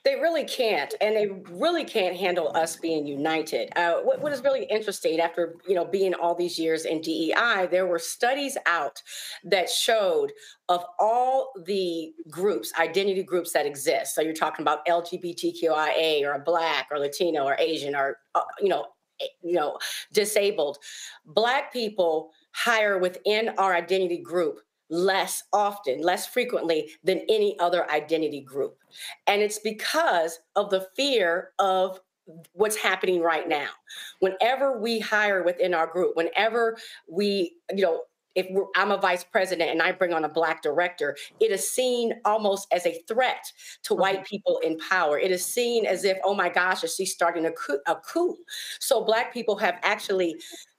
They really can't, and they really can't handle us being united. What is really interesting, after being all these years in DEI, there were studies out that showed of all the groups, identity groups that exist. So you're talking about LGBTQIA or Black or Latino or Asian or disabled. Black people hire within our identity group less often, less frequently than any other identity group. And it's because of the fear of what's happening right now. Whenever we hire within our group, whenever we, I'm a vice president and I bring on a black director, it is seen almost as a threat to white people in power. It is seen as if, oh my gosh, is she starting a coup? So black people have actually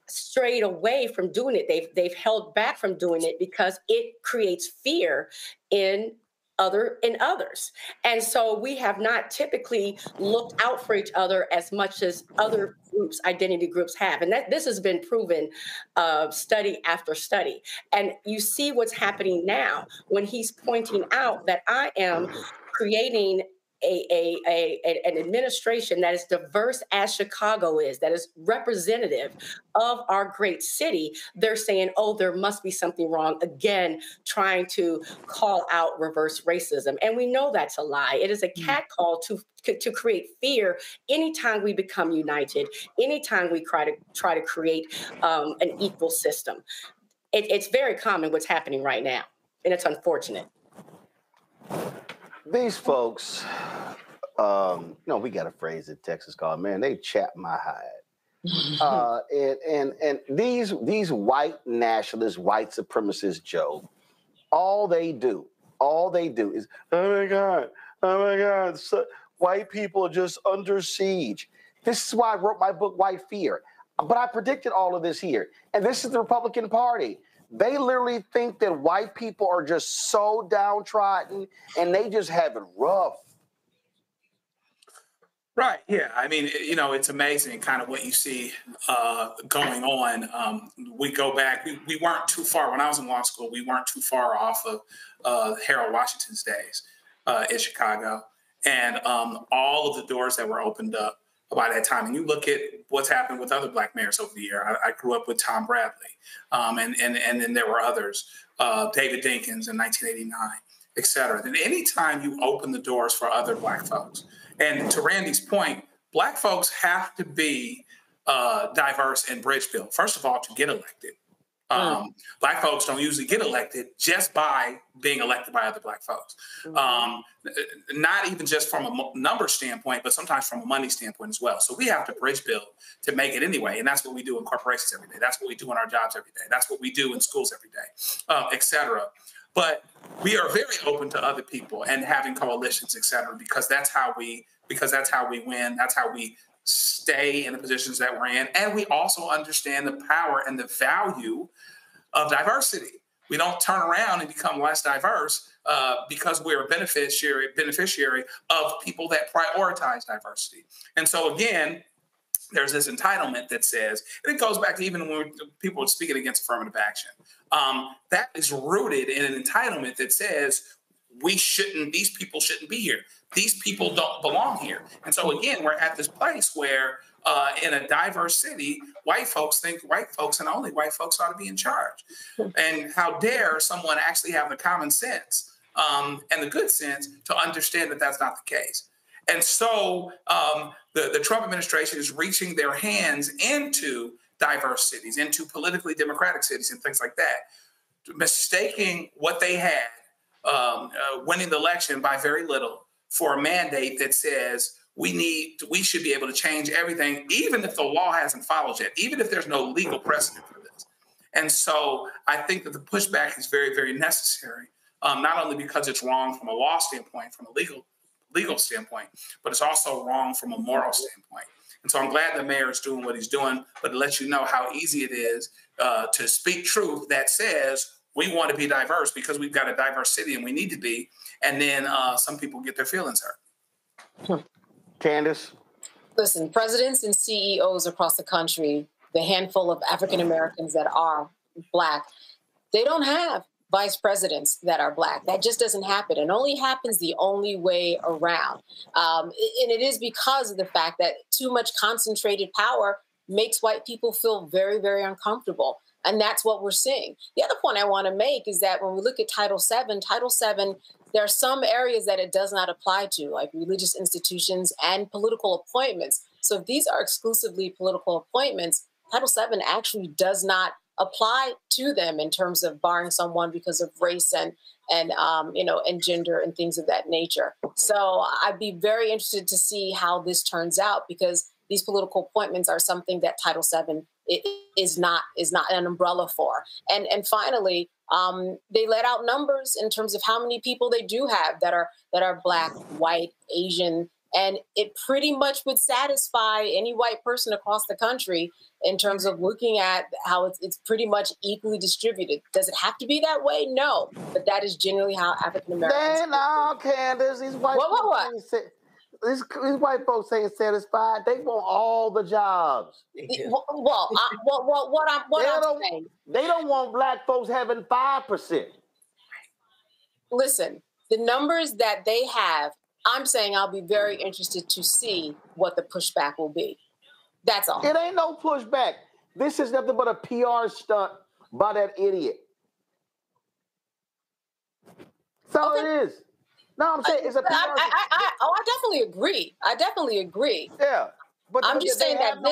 strayed away from doing it. They've held back from doing it because it creates fear in others. And so we have not typically looked out for each other as much as other groups, identity groups have. And this has been proven study after study. And you see what's happening now when he's pointing out that I am creating an administration that is diverse as Chicago is, that is representative of our great city, they're saying, oh, there must be something wrong, again, trying to call out reverse racism. And we know that's a lie. It is a catcall to create fear anytime we become united, anytime we try to create an equal system. It's very common what's happening right now, and it's unfortunate. These folks, we got a phrase in Texas called, man, they chap my hide. And these white nationalists, white supremacists, Joe, all they do is, oh my God, so, white people are just under siege. This is why I wrote my book, White Fear. But I predicted all of this here. And this is the Republican Party. They literally think that white people are just so downtrodden and they just have it rough. Right. Yeah. I mean, it's amazing kind of what you see going on. We go back. We weren't too far. When I was in law school, we weren't too far off of Harold Washington's days in Chicago. And all of the doors that were opened up by that time. And you look at what's happened with other Black mayors over the year. I grew up with Tom Bradley, and then there were others, David Dinkins in 1989, et cetera. Then anytime you open the doors for other Black folks, and to Randy's point, Black folks have to be diverse and bridge built, first of all, to get elected. Black folks don't usually get elected just by being elected by other Black folks. Not even just from a number standpoint, but sometimes from a money standpoint as well. So we have to bridge build to make it anyway. And that's what we do in corporations every day. That's what we do in our jobs every day. That's what we do in schools every day, et cetera. But we are very open to other people and having coalitions, et cetera, because that's how we win. That's how we stay in the positions that we're in. And we also understand the power and the value of diversity. We don't turn around and become less diverse because we're a beneficiary of people that prioritize diversity. And so again, there's this entitlement that says, and it goes back to even when people are speaking against affirmative action, that is rooted in an entitlement that says these people shouldn't be here. These people don't belong here. And so again, we're at this place where in a diverse city, white folks think white folks and only white folks ought to be in charge. And how dare someone actually have the common sense and the good sense to understand that that's not the case. And so the Trump administration is reaching their hands into diverse cities, into politically democratic cities and things like that, mistaking what they had, winning the election by very little, for a mandate that says we should be able to change everything, even if the law hasn't followed yet, even if there's no legal precedent for this. And so I think that the pushback is very, very necessary, not only because it's wrong from a law standpoint, from a legal standpoint, but it's also wrong from a moral standpoint. And so I'm glad the mayor is doing what he's doing, but it lets you know how easy it is to speak truth that says we want to be diverse because we've got a diverse city and we need to be. And then some people get their feelings hurt. Candace? Listen, presidents and CEOs across the country, the handful of African Americans that are Black, they don't have vice presidents that are Black. That just doesn't happen. It only happens the only way around. And it is because of the fact that too much concentrated power makes white people feel very, very uncomfortable. And that's what we're seeing. The other point I want to make is that when we look at Title VII, there are some areas that it does not apply to, like religious institutions and political appointments. So if these are exclusively political appointments, Title VII actually does not apply to them in terms of barring someone because of race and gender and things of that nature. So I'd be very interested to see how this turns out, because these political appointments are something that Title VII is not an umbrella for. And finally, they let out numbers in terms of how many people they do have that are Black, white, Asian, and it pretty much would satisfy any white person across the country in terms of looking at how it's pretty much equally distributed. Does it have to be that way? No, but that is generally how African Americans. No, Candace, these white these white folks ain't satisfied. They want all the jobs. What I'm saying, they don't want Black folks having 5%. Listen, the numbers that they have I'm saying I'll be very interested to see what the pushback will be. That's all. It ain't no pushback. This is nothing but a PR stunt by that idiot. That's all it is. No, I'm saying it's a PR. I definitely agree. I definitely agree. Yeah, but I'm just saying that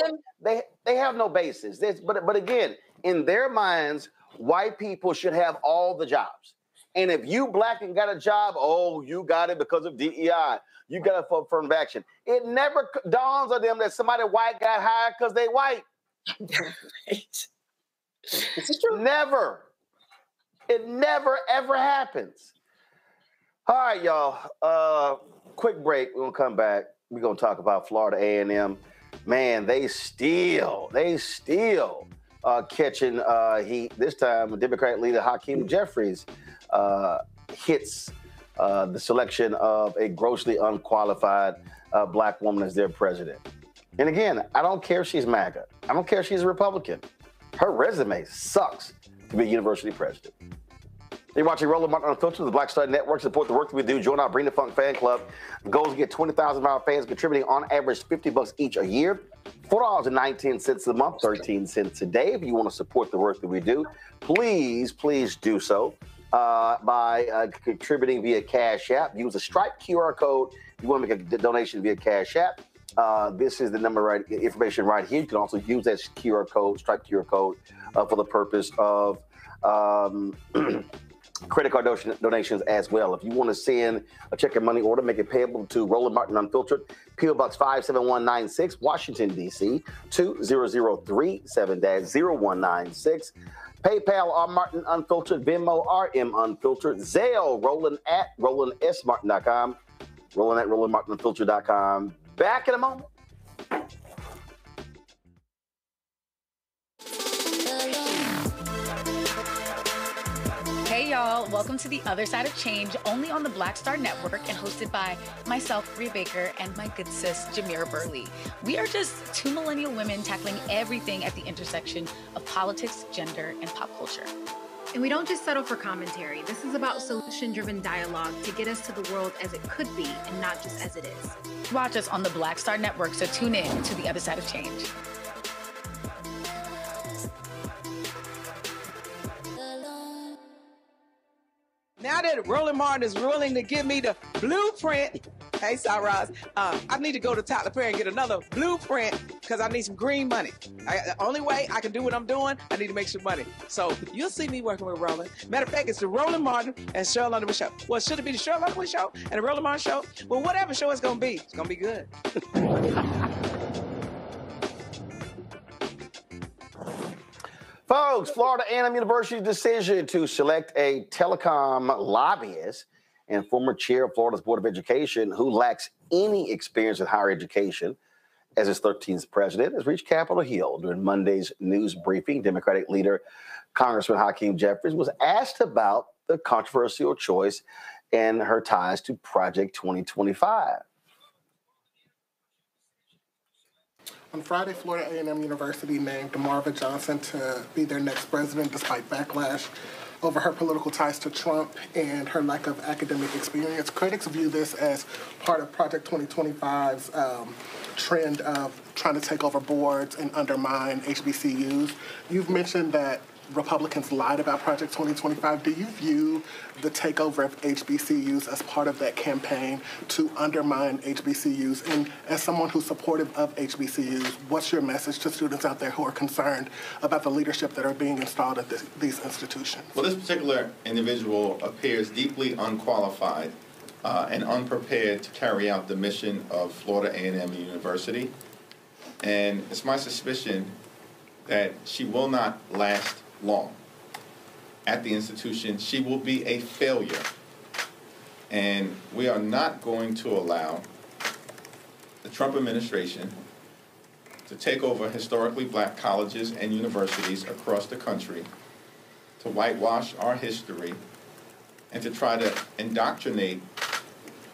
they have no basis. But again, in their minds, white people should have all the jobs. And if you black and got a job, oh, you got it because of DEI. You got it for affirmative action. It never dawns on them that somebody white got hired because they white. Right. This is true. Never. It never, ever happens. All right, y'all. Quick break. We're going to come back. We're going to talk about Florida A&M. Man, they still catching heat. This time, Democratic leader Hakeem Jeffries hits the selection of a grossly unqualified black woman as their president. And again, I don't care if she's MAGA. I don't care if she's a Republican. Her resume sucks to be a university president. You're watching Roland Martin Unfiltered, the Black Star Network. Support the work that we do. Join our Bring the Funk fan club. The goal is to get 20,000 of our fans contributing on average $50 each a year. $4.19 a month, 13 cents a day. If you want to support the work that we do, please do so by contributing via Cash App. Use the Stripe QR code if you want to make a donation via Cash App. This is the number information right here. You can also use that QR code, Stripe QR code, for the purpose of credit card donations as well. If you want to send a check or money order, make it payable to Roland Martin Unfiltered, P.O. Box 57196, Washington, D.C., 20037-0196. PayPal, R. Martin Unfiltered, Venmo, RM Unfiltered, Zelle, Roland at RolandSMartin.com, Roland at RolandMartinUnfiltered.com. Back in a moment. Hey y'all, welcome to The Other Side of Change, only on the Black Star Network and hosted by myself, Rhea Baker, and my good sis, Jamira Burley. We are just two millennial women tackling everything at the intersection of politics, gender, and pop culture. And we don't just settle for commentary. This is about solution-driven dialogue to get us to the world as it could be and not just as it is. Watch us on the Black Star Network, so tune in to The Other Side of Change. Now that Roland Martin is willing to give me the blueprint, hey, Ras, I need to go to Tyler Perry and get another blueprint because I need some green money. The only way I can do what I'm doing, I need to make some money. So you'll see me working with Roland. Matter of fact, it's the Roland Martin and Cheryl Underwood show. Well, should it be the Cheryl Underwood show and the Roland Martin show? Well, whatever show it's going to be good. Folks, Florida A&M University's decision to select a telecom lobbyist and former chair of Florida's Board of Education who lacks any experience in higher education as its 13th president has reached Capitol Hill. During Monday's news briefing, Democratic leader Congressman Hakeem Jeffries was asked about the controversial choice and her ties to Project 2025. On Friday, Florida A&M University named DeMarva Johnson to be their next president despite backlash over her political ties to Trump and her lack of academic experience. Critics view this as part of Project 2025's trend of trying to take over boards and undermine HBCUs. You've mentioned that Republicans lied about Project 2025. Do you view the takeover of HBCUs as part of that campaign to undermine HBCUs? And as someone who's supportive of HBCUs, what's your message to students out there who are concerned about the leadership that are being installed at these institutions? Well, this particular individual appears deeply unqualified and unprepared to carry out the mission of Florida A&M University. And it's my suspicion that she will not last long at the institution. She will be a failure. And we are not going to allow the Trump administration to take over historically black colleges and universities across the country, to whitewash our history, and to try to indoctrinate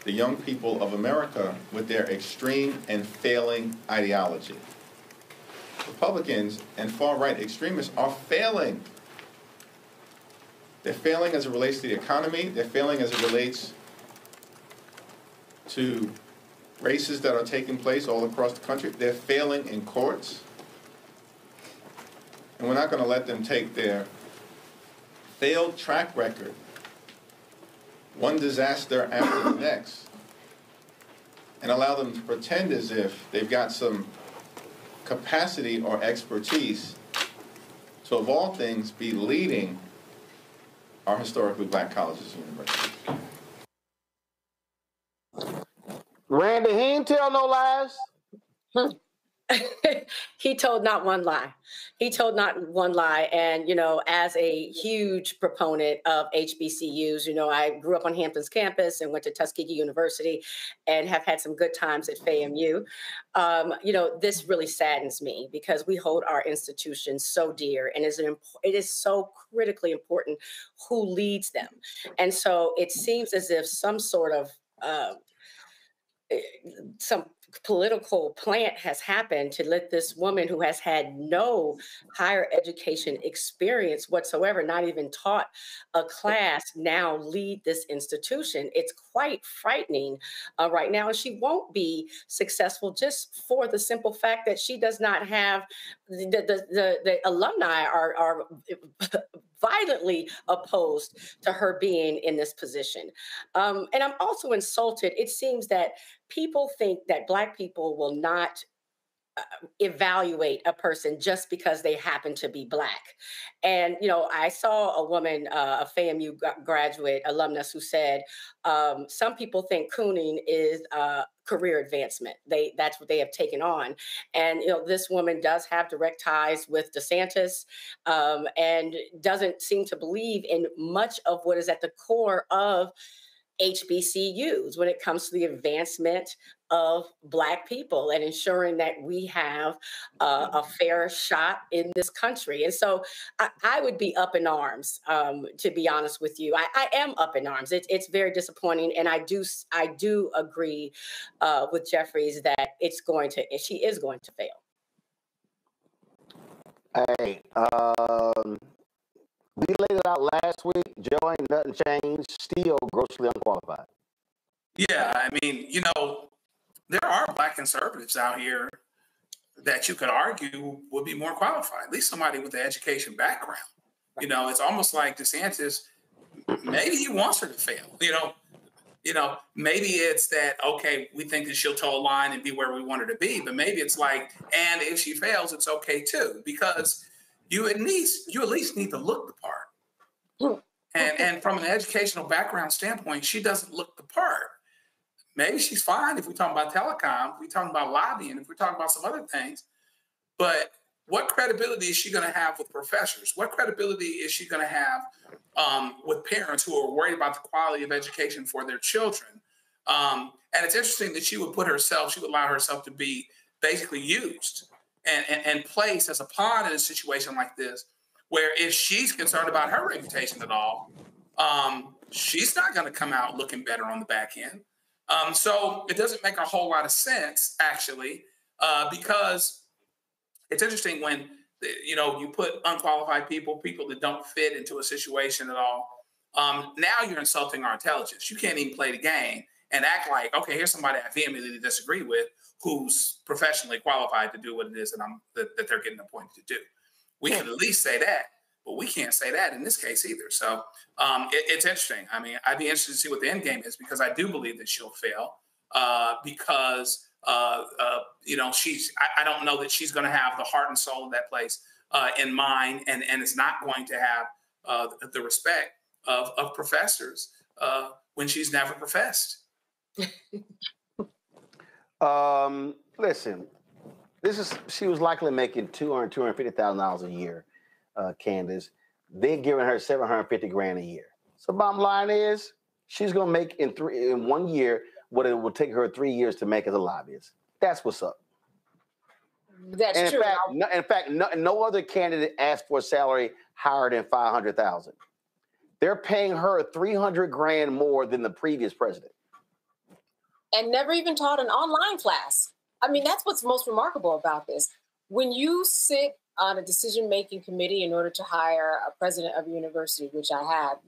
the young people of America with their extreme and failing ideology. Republicans and far-right extremists are failing. They're failing as it relates to the economy. They're failing as it relates to races that are taking place all across the country. They're failing in courts. And we're not going to let them take their failed track record, one disaster after the next, and allow them to pretend as if they've got some capacity or expertise to, of all things, be leading our historically black colleges and universities. Randy, he ain't tell no lies. He told not one lie. He told not one lie. And, you know, as a huge proponent of HBCUs, you know, I grew up on Hampton's campus and went to Tuskegee University and have had some good times at FAMU. You know, this really saddens me because we hold our institutions so dear, and it is so critically important who leads them. And so it seems as if some sort of some political plant has happened to let this woman who has had no higher education experience whatsoever, not even taught a class, now lead this institution. It's quite frightening right now. And she won't be successful just for the simple fact that she does not have the alumni are violently opposed to her being in this position. And I'm also insulted. It seems that people think that Black people will not evaluate a person just because they happen to be Black. And, you know, I saw a woman, a FAMU graduate alumnus, who said, some people think cooning is career advancement. That's what they have taken on. And, you know, this woman does have direct ties with DeSantis and doesn't seem to believe in much of what is at the core of HBCUs when it comes to the advancement of Black people and ensuring that we have a fair shot in this country. And so I would be up in arms, to be honest with you. I am up in arms. It's very disappointing. And I do agree with Jeffries that she is going to fail. Hey, we laid it out last week. Joe, ain't nothing changed. Still grossly unqualified. Yeah, I mean, you know, there are Black conservatives out here that you could argue would be more qualified, at least somebody with an education background. You know, it's almost like DeSantis, maybe he wants her to fail. You know, maybe it's that, okay, we think that she'll toe a line and be where we want her to be, but maybe it's like, and if she fails, it's okay too, because you at least need to look the part. And from an educational background standpoint, she doesn't look the part. Maybe she's fine if we're talking about telecom, if we're talking about lobbying, if we're talking about some other things. But what credibility is she going to have with professors? What credibility is she going to have with parents who are worried about the quality of education for their children? And it's interesting that she would allow herself to be basically used and placed as a pawn in a situation like this, where if she's concerned about her reputation at all, she's not going to come out looking better on the back end. So it doesn't make a whole lot of sense, actually, because it's interesting when, you know, you put unqualified people that don't fit into a situation at all. Now you're insulting our intelligence. You can't even play the game and act like, okay, here's somebody I vehemently disagree with who's professionally qualified to do what it is that they're getting appointed to do. We can at least say that, but we can't say that in this case either. So it's interesting. I mean, I'd be interested to see what the end game is, because I do believe that she'll fail because, you know, I don't know that she's going to have the heart and soul of that place in mind, and is not going to have the respect of professors when she's never professed. Listen, she was likely making $250,000 a year, Candace. They're giving her $750,000 a year. So bottom line is, she's gonna make in 1 year what it will take her 3 years to make as a lobbyist. That's what's up. That's true. In fact, no other candidate asked for a salary higher than $500,000. They're paying her $300,000 more than the previous president. And never even taught an online class. I mean, that's what's most remarkable about this. When you sit on a decision-making committee in order to hire a president of a university, which I have,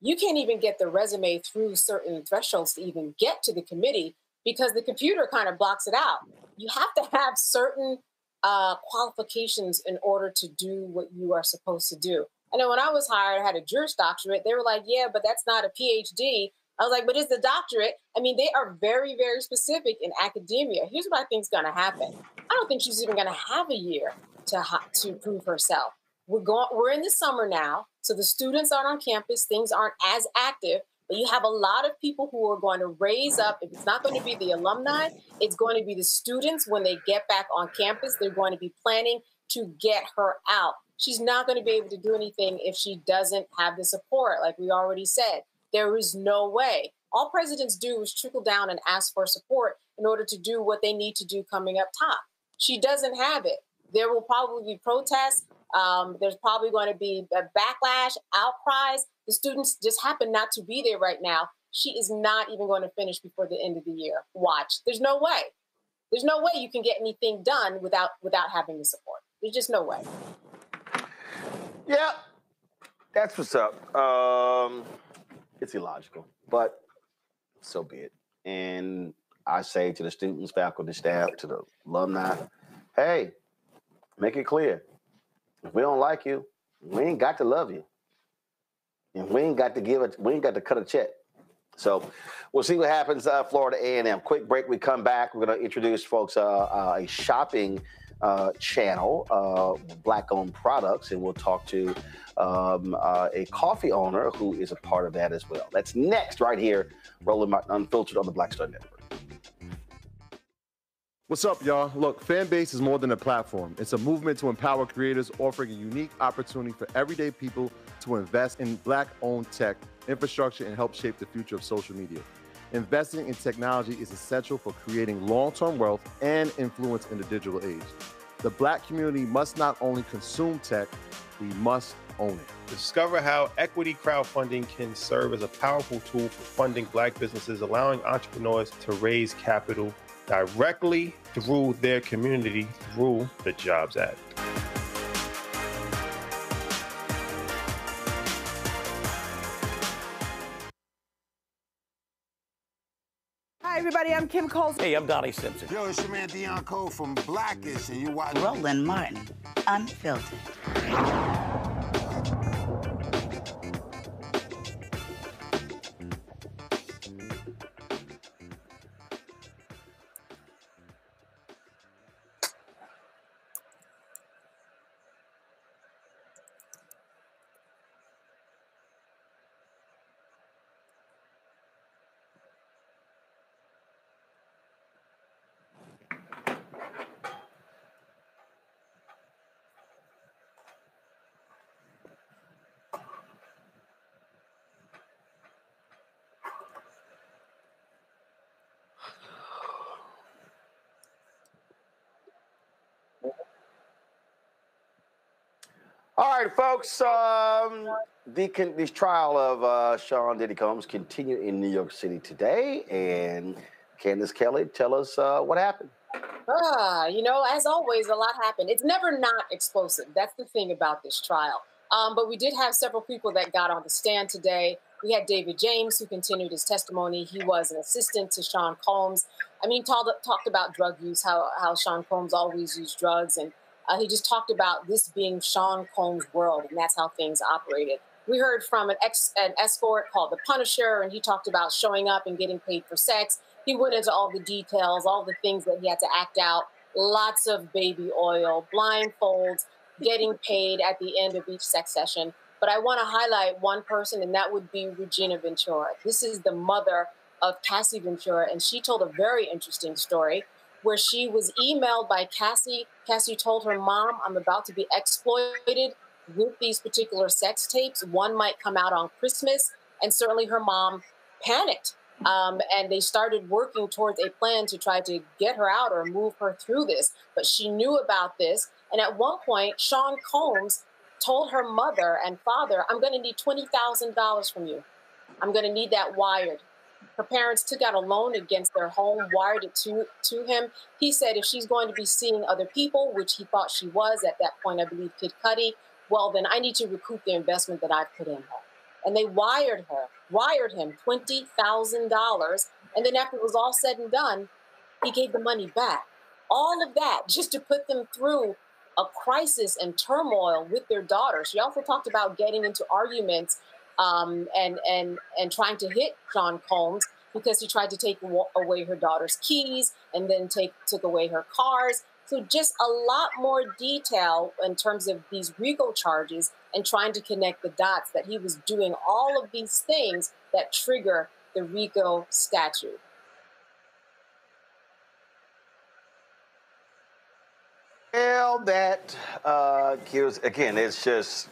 you can't even get the resume through certain thresholds to even get to the committee because the computer kind of blocks it out. You have to have certain qualifications in order to do what you are supposed to do. I know when I was hired, I had a Juris Doctorate. They were like, yeah, but that's not a PhD. I was like, but it's the doctorate. I mean, they are very, very specific in academia. Here's what I think is going to happen. I don't think she's even going to have a year to prove herself. We're in the summer now, so the students aren't on campus. Things aren't as active, but you have a lot of people who are going to raise up. If it's not going to be the alumni, it's going to be the students when they get back on campus. They're going to be planning to get her out. She's not going to be able to do anything if she doesn't have the support, like we already said. There is no way. All presidents do is trickle down and ask for support in order to do what they need to do coming up top. She doesn't have it. There will probably be protests. There's probably going to be a backlash, outcries. The students just happen not to be there right now. She is not even going to finish before the end of the year. Watch. There's no way. There's no way you can get anything done without having the support. There's just no way. Yeah, that's what's up. It's illogical, but so be it. And I say to the students, faculty, staff, to the alumni, hey, make it clear. If we don't like you, we ain't got to love you. And we ain't got to cut a check. So we'll see what happens, Florida A&M. Quick break, we come back. We're going to introduce folks a shopping channel, Black-owned products, and we'll talk to a coffee owner who is a part of that as well. That's next right here, Roland Unfiltered on the Black Star Network. What's up, y'all? Look, Fanbase is more than a platform. It's a movement to empower creators, offering a unique opportunity for everyday people to invest in Black-owned tech, infrastructure, and help shape the future of social media. Investing in technology is essential for creating long-term wealth and influence in the digital age. The Black community must not only consume tech, we must own it. Discover how equity crowdfunding can serve as a powerful tool for funding Black businesses, allowing entrepreneurs to raise capital directly through their community through the Jobs Act. Hi, everybody. I'm Kim Coles. Hey, I'm Donnie Simpson. Yo, it's your man Deion Cole from Blackish, and you watch Roland Martin, Unfiltered. All right, folks. The trial of Sean Diddy Combs continue in New York City today, and Candace Kelly, tell us what happened. As always, a lot happened. It's never not explosive. That's the thing about this trial. But we did have several people that got on the stand today. We had David James, who continued his testimony. He was an assistant to Sean Combs. I mean, he talked about drug use, how Sean Combs always used drugs, and he just talked about this being Sean Combs' world, and that's how things operated. We heard from an escort called the Punisher, and he talked about showing up and getting paid for sex. He went into all the details, all the things that he had to act out, lots of baby oil, blindfolds, getting paid at the end of each sex session. But I want to highlight one person, and that would be Regina Ventura. This is the mother of Cassie Ventura, and she told a very interesting story where she was emailed by Cassie. Cassie told her mom, I'm about to be exploited with these particular sex tapes. One might come out on Christmas. And certainly her mom panicked. And they started working towards a plan to try to get her out or move her through this. But she knew about this. And at one point, Sean Combs told her mother and father, I'm going to need $20,000 from you. I'm going to need that wired. Her parents took out a loan against their home, wired it to him. He said if she's going to be seeing other people, which he thought she was at that point, I believe Kid Cudi, well, then I need to recoup the investment that I've put in her. and they wired him $20,000. And then after it was all said and done, he gave the money back. All of that just to put them through a crisis and turmoil with their daughter. She also talked about getting into arguments and trying to hit Sean Combs because he tried to take away her daughter's keys and then took away her cars. So just a lot more detail in terms of these RICO charges and trying to connect the dots that he was doing all of these things that trigger the RICO statute. Well, that kills again. It's just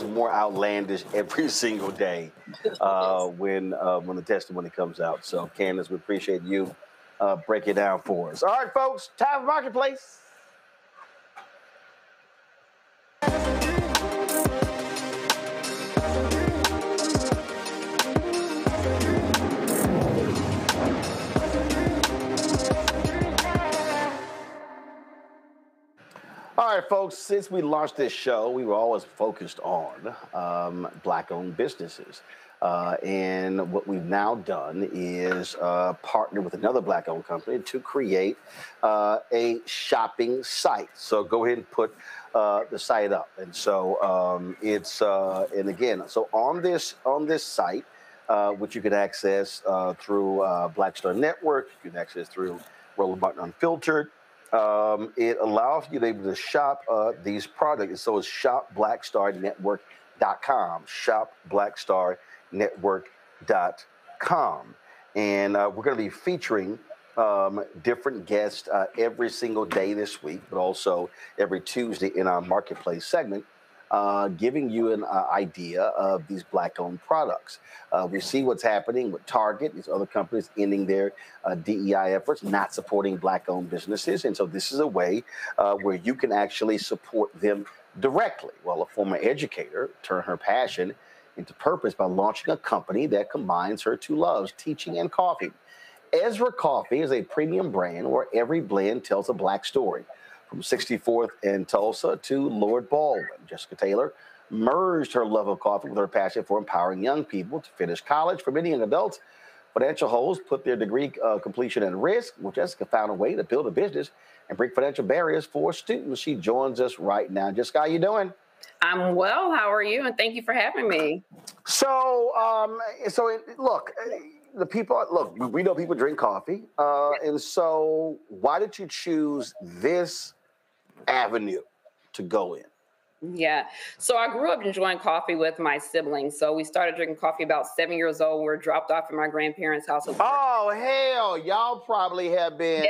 more outlandish every single day when the testimony comes out. So, Candace, we appreciate you breaking it down for us. All right, folks, time for Marketplace. All right, folks, since we launched this show, we were always focused on Black-owned businesses. And what we've now done is partner with another Black-owned company to create a shopping site. So go ahead and put the site up. And so and again, so on this site, which you can access through Black Star Network, you can access through Roland Unfiltered. It allows you to be able to shop these products. So it's shopblackstarnetwork.com, shopblackstarnetwork.com. And we're going to be featuring different guests every single day this week, but also every Tuesday in our Marketplace segment, giving you an idea of these Black-owned products. We see what's happening with Target, these other companies ending their DEI efforts, not supporting Black-owned businesses. And so this is a way where you can actually support them directly. Well, a former educator turned her passion into purpose by launching a company that combines her two loves, teaching and coffee. Ezra Coffee is a premium brand where every blend tells a Black story. From 64th and Tulsa to Lord Baldwin, Jessica Taylor merged her love of coffee with her passion for empowering young people to finish college. For many young adults, financial holes put their degree completion at risk. Well, Jessica found a way to build a business and break financial barriers for students. She joins us right now. Jessica, how you doing? I'm well. How are you? And thank you for having me. So, look, the people, look, we know people drink coffee. And so why did you choose this avenue to go in? Yeah. So I grew up enjoying coffee with my siblings. So we started drinking coffee about 7 years old. We were dropped off at my grandparents' house. Oh, hell. Y'all probably have been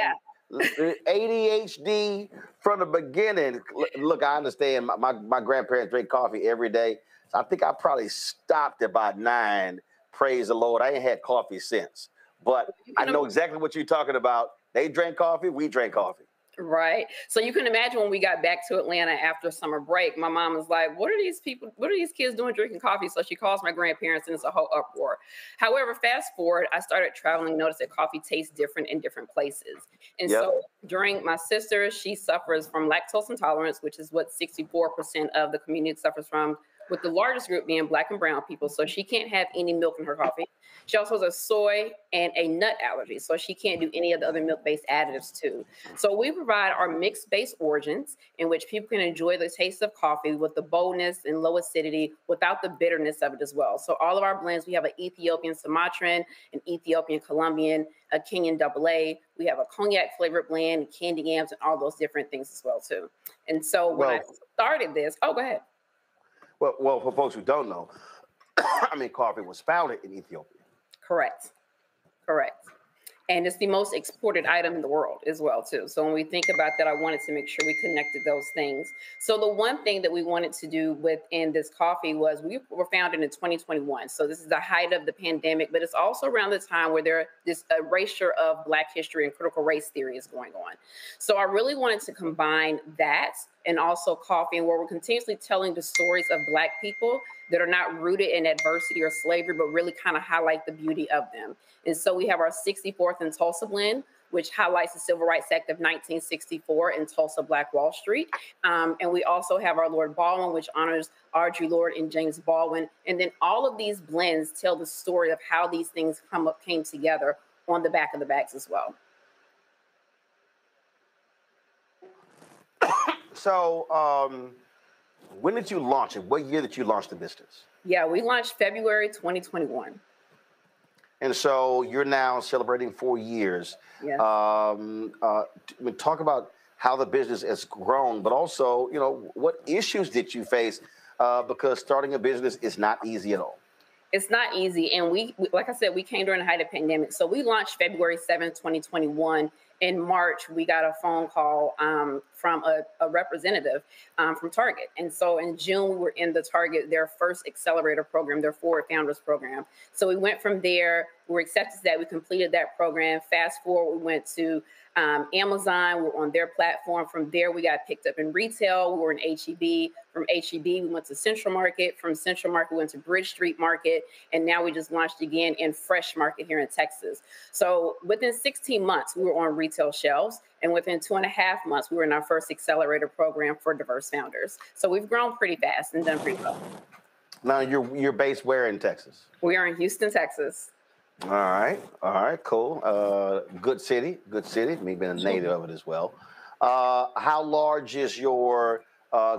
ADHD from the beginning. Look, I understand my grandparents drink coffee every day. So I think I probably stopped about 9. Praise the Lord. I ain't had coffee since. But I know exactly what you're talking about. They drank coffee. We drank coffee. Right. So you can imagine when we got back to Atlanta after summer break, my mom was like, what are these kids doing drinking coffee? So she calls my grandparents and it's a whole uproar. However, fast forward, I started traveling, noticed that coffee tastes different in different places. And so during my sister, she suffers from lactose intolerance, which is what 64% of the community suffers from, with the largest group being Black and brown people. So she can't have any milk in her coffee. She also has a soy and a nut allergy, so she can't do any of the other milk-based additives too. So we provide our mixed-based origins in which people can enjoy the taste of coffee with the boldness and low acidity without the bitterness of it as well. So all of our blends, we have an Ethiopian Sumatran, an Ethiopian Colombian, a Kenyan AA. We have a cognac flavored blend, candy yams, and all those different things as well too. And so when I started this, go ahead. Well, for folks who don't know, coffee was founded in Ethiopia. Correct. And it's the most exported item in the world as well, too. So when we think about that, I wanted to make sure we connected those things. So the one thing that we wanted to do within this coffee was we were founded in 2021. So this is the height of the pandemic, but it's also around the time where this erasure of Black history and critical race theory is going on. So I really wanted to combine that and also coffee, and where we're continuously telling the stories of Black people that are not rooted in adversity or slavery, but really kind of highlight the beauty of them. And so we have our 64th and Tulsa blend, which highlights the Civil Rights Act of 1964 in Tulsa, Black Wall Street. And we also have our Lord Baldwin, which honors Audre Lorde and James Baldwin. And then all of these blends tell the story of how these things came together on the back of the bags as well. So when did you launch it? What year did you launch the business? Yeah, we launched February 2021. And so you're now celebrating 4 years. Yes. Talk about how the business has grown, but also, you know, what issues did you face? Because starting a business is not easy at all. It's not easy. And we, like I said, we came during the height of the pandemic. So we launched February 7th, 2021. In March, we got a phone call from a representative from Target. And so in June, we were in the Target, their first accelerator program, their Forward Founders program. So we went from there, we were accepted to that, we completed that program. Fast forward, we went to Amazon, we were on their platform. From there, we got picked up in retail. We were in H-E-B. From H-E-B, we went to Central Market. From Central Market, we went to Bridge Street Market. And now we just launched again in Fresh Market here in Texas. So within 16 months, we were on retail shelves. And within 2.5 months, we were in our first accelerator program for diverse founders. So we've grown pretty fast and done pretty well. Now, you're based where in Texas? We are in Houston, Texas. All right, cool. Good city, me being a native of it as well. How large is your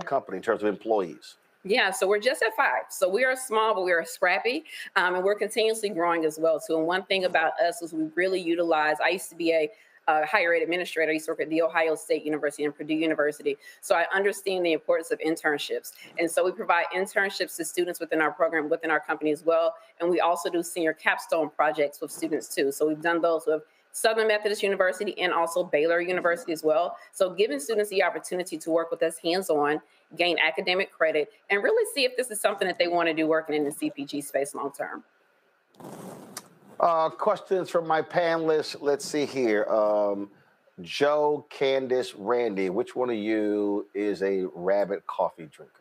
company in terms of employees? Yeah, so we're just at 5. So we are small, but we are scrappy, and we're continuously growing as well, too. And one thing about us is we really utilize, I used to be a higher ed administrator. I used to work at The Ohio State University and Purdue University. So I understand the importance of internships. And so we provide internships to students within our program, within our company as well. And we also do senior capstone projects with students too. So we've done those with Southern Methodist University and also Baylor University as well. So giving students the opportunity to work with us hands-on, gain academic credit, and really see if this is something that they want to do working in the CPG space long-term. Questions from my panelists. Let's see here. Joe, Candace, Randy, which one of you is a rabbit coffee drinker?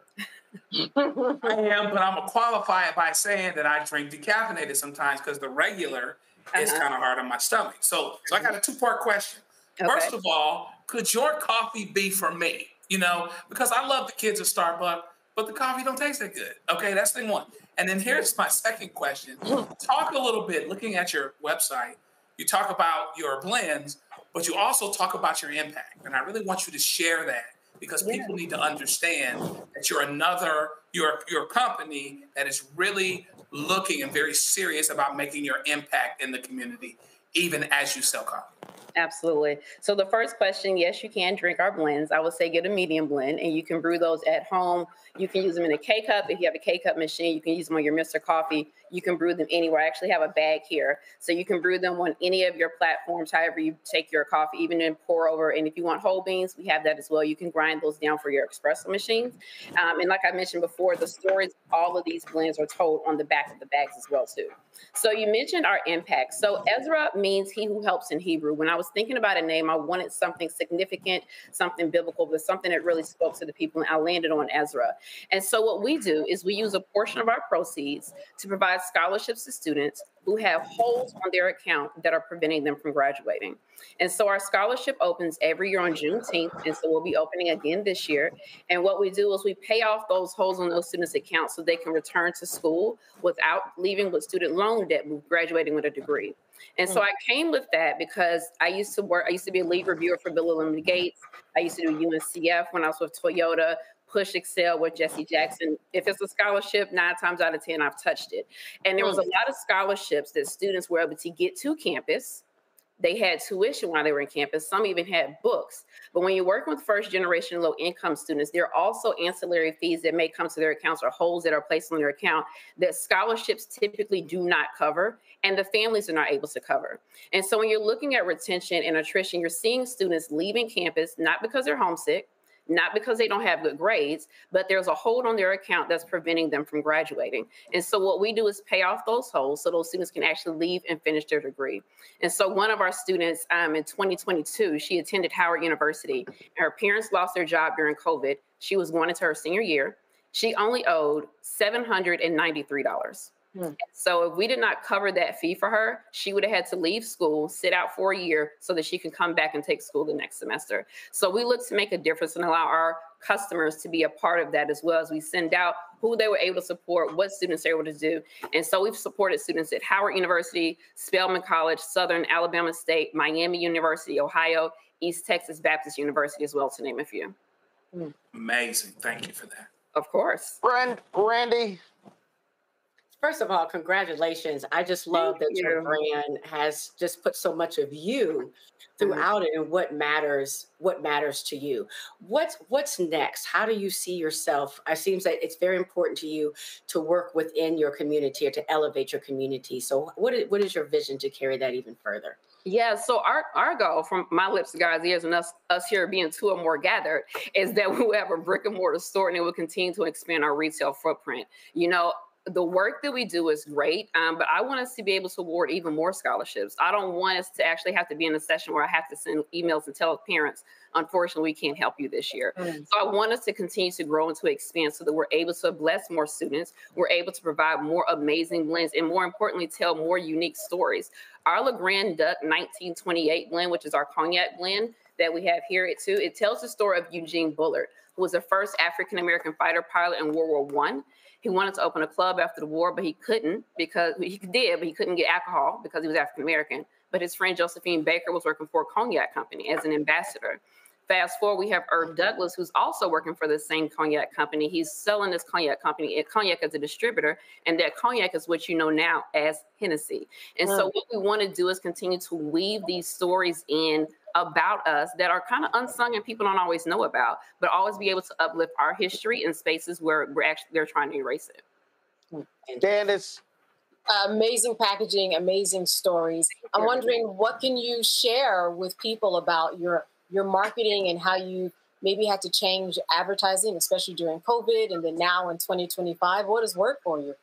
I am, but I'm going to qualify it by saying that I drink decaffeinated sometimes because the regular is kind of hard on my stomach. So I got a 2-part question. Okay. First of all, could your coffee be for me? You know, because I love the kids at Starbucks, but the coffee don't taste that good. Okay, that's thing one. And then here's my second question. Talk a little bit, looking at your website, you talk about your blends, but you also talk about your impact. And I really want you to share that because people need to understand that you're a company that is really looking and very serious about making your impact in the community, even as you sell coffee. Absolutely. So the first question, yes, you can drink our blends. I would say get a medium blend, and you can brew those at home. You can use them in a K-Cup. If you have a K-Cup machine, you can use them on your Mr. Coffee. You can brew them anywhere. I actually have a bag here. So you can brew them on any of your platforms, however you take your coffee, even in pour over. And if you want whole beans, we have that as well. You can grind those down for your espresso machines. And like I mentioned before, the stories, all of these blends are told on the back of the bags as well, too. So you mentioned our impact. So Ezra means he who helps in Hebrew. When I was thinking about a name, I wanted something significant, something biblical, but something that really spoke to the people, and I landed on Ezra. And so what we do is we use a portion of our proceeds to provide scholarships to students who have holes on their account that are preventing them from graduating. And so our scholarship opens every year on Juneteenth, and so we'll be opening again this year. And what we do is we pay off those holes on those students' accounts so they can return to school without leaving with student loan debt, graduating with a degree. And so I came with that because I used to be a lead reviewer for Bill and Melinda Gates. I used to do UNCF when I was with Toyota, Push Excel with Jesse Jackson. If it's a scholarship, 9 times out of 10, I've touched it. And there was a lot of scholarships that students were able to get to campus. They had tuition while they were in campus. Some even had books. But when you're working with first-generation low-income students, there are also ancillary fees that may come to their accounts or holes that are placed on their account that scholarships typically do not cover, and the families are not able to cover. And so when you're looking at retention and attrition, you're seeing students leaving campus, not because they're homesick, not because they don't have good grades, but there's a hold on their account that's preventing them from graduating. And so what we do is pay off those holes so those students can actually leave and finish their degree. And so one of our students in 2022, she attended Howard University. Her parents lost their job during COVID. She was going into her senior year. She only owed $793. So if we did not cover that fee for her, she would have had to leave school, sit out for a year so that she can come back and take school the next semester. So we look to make a difference and allow our customers to be a part of that as well, as we send out who they were able to support, what students they were able to do. And so we've supported students at Howard University, Spelman College, Southern Alabama State, Miami University, Ohio, East Texas Baptist University as well, to name a few. Amazing. Thank you for that. Of course. Randy. First of all, congratulations. I just love that your brand has just put so much of you throughout it and what matters to you. What's next? How do you see yourself? It seems that it's very important to you to work within your community or to elevate your community. So what is your vision to carry that even further? Yeah, so our goal, from my lips to God's ears, and us here being two or more gathered, is that we'll have a brick and mortar store and it will continue to expand our retail footprint. You know, the work that we do is great, but I want us to be able to award even more scholarships. I don't want us to actually have to be in a session where I have to send emails and tell parents, unfortunately, we can't help you this year. So I want us to continue to grow and to expand so that we're able to bless more students. We're able to provide more amazing blends and, more importantly, tell more unique stories. Our Le Grand Duc 1928 blend, which is our cognac blend that we have here too, it tells the story of Eugene Bullard, who was the first African-American fighter pilot in World War I. He wanted to open a club after the war, but he couldn't because he couldn't get alcohol because he was African-American. But his friend Josephine Baker was working for a cognac company as an ambassador. Fast forward, we have Irv Douglas, who's also working for the same cognac company. He's selling this cognac company, cognac as a distributor, and that cognac is what you know now as Hennessy. And so what we want to do is continue to weave these stories in about us that are kind of unsung and people don't always know about, but always be able to uplift our history in spaces where they're trying to erase it. Candace. Amazing packaging, amazing stories. I'm wondering, what can you share with people about your marketing and how you maybe had to change advertising, especially during COVID and then now in 2025? What has worked for you?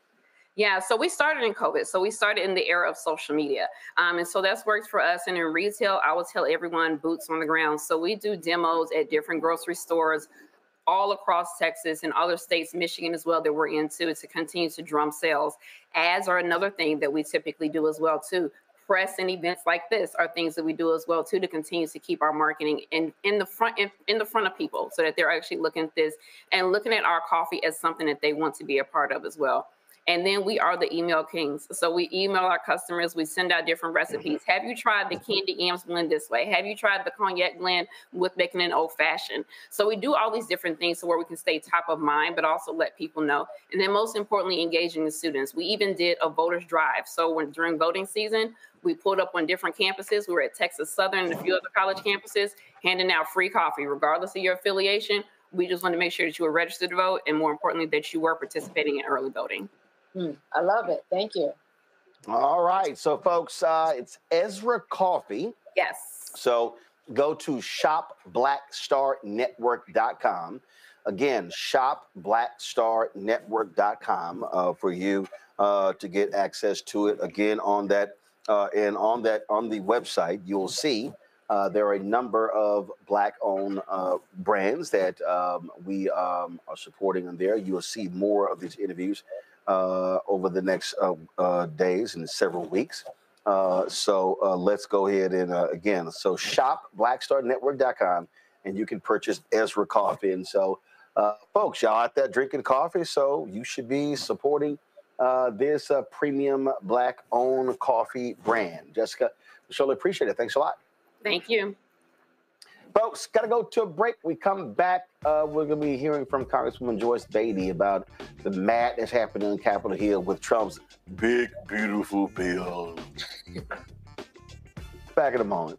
Yeah, so we started in COVID. So we started in the era of social media. And so that's worked for us. And in retail, I would tell everyone boots on the ground. So we do demos at different grocery stores all across Texas and other states, Michigan as well, that we're into to continue to drum sales. Ads are another thing that we typically do as well, too. Press and events like this are things that we do as well, too, to continue to keep our marketing in the front of people so that they're actually looking at this and looking at our coffee as something that they want to be a part of as well. And then we are the email kings. So we email our customers. We send out different recipes. Have you tried the candy yams blend this way? Have you tried the cognac blend with making an old fashioned? So we do all these different things so where we can stay top of mind, but also let people know. And then most importantly, engaging the students. We even did a voters drive. So during voting season, we pulled up on different campuses. We were at Texas Southern and a few other college campuses, handing out free coffee, regardless of your affiliation. We just want to make sure that you were registered to vote, and more importantly, that you were participating in early voting. I love it. Thank you. All right. So, folks, it's Ezra Coffee. Yes. So go to shopblackstarnetwork.com. Again, shopblackstarnetwork.com for you to get access to it. Again, on the website, you'll see there are a number of Black-owned brands that we are supporting on there. You'll see more of these interviews over the next days and several weeks. So let's go ahead and again, so shopblackstarnetwork.com, and you can purchase Ezra Coffee. And so, folks, y'all out there drinking coffee, so you should be supporting this premium Black-owned coffee brand. Jessica, we surely appreciate it. Thanks a lot. Thank you. Folks, got to go to a break. We come back. We're going to be hearing from Congresswoman Joyce Beatty about the madness happening on Capitol Hill with Trump's big, beautiful bill. Back in a moment.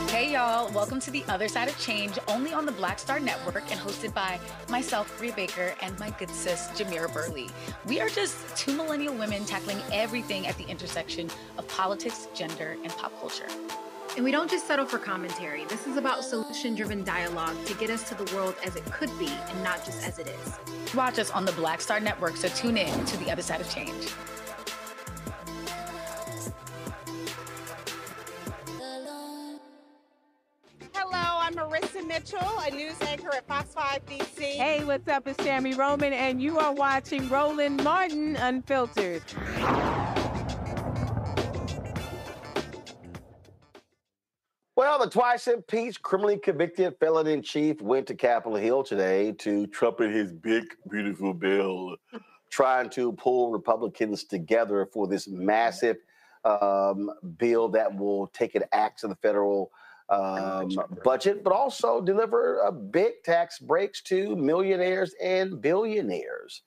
Hey y'all, welcome to The Other Side of Change, only on the Black Star Network and hosted by myself, Rhea Baker, and my good sis, Jamira Burley. We are just two millennial women tackling everything at the intersection of politics, gender, and pop culture. And we don't just settle for commentary. This is about solution-driven dialogue to get us to the world as it could be and not just as it is. Watch us on the Black Star Network, so tune in to The Other Side of Change. Hello, I'm Marissa Mitchell, a news anchor at Fox 5 DC. Hey, what's up? It's Tammy Roman, and you are watching Roland Martin Unfiltered. Well, the twice impeached, criminally convicted felon in chief went to Capitol Hill today to trumpet his big, beautiful bill, trying to pull Republicans together for this massive bill that will take an axe to the federal budget, but also deliver big tax breaks to millionaires and billionaires.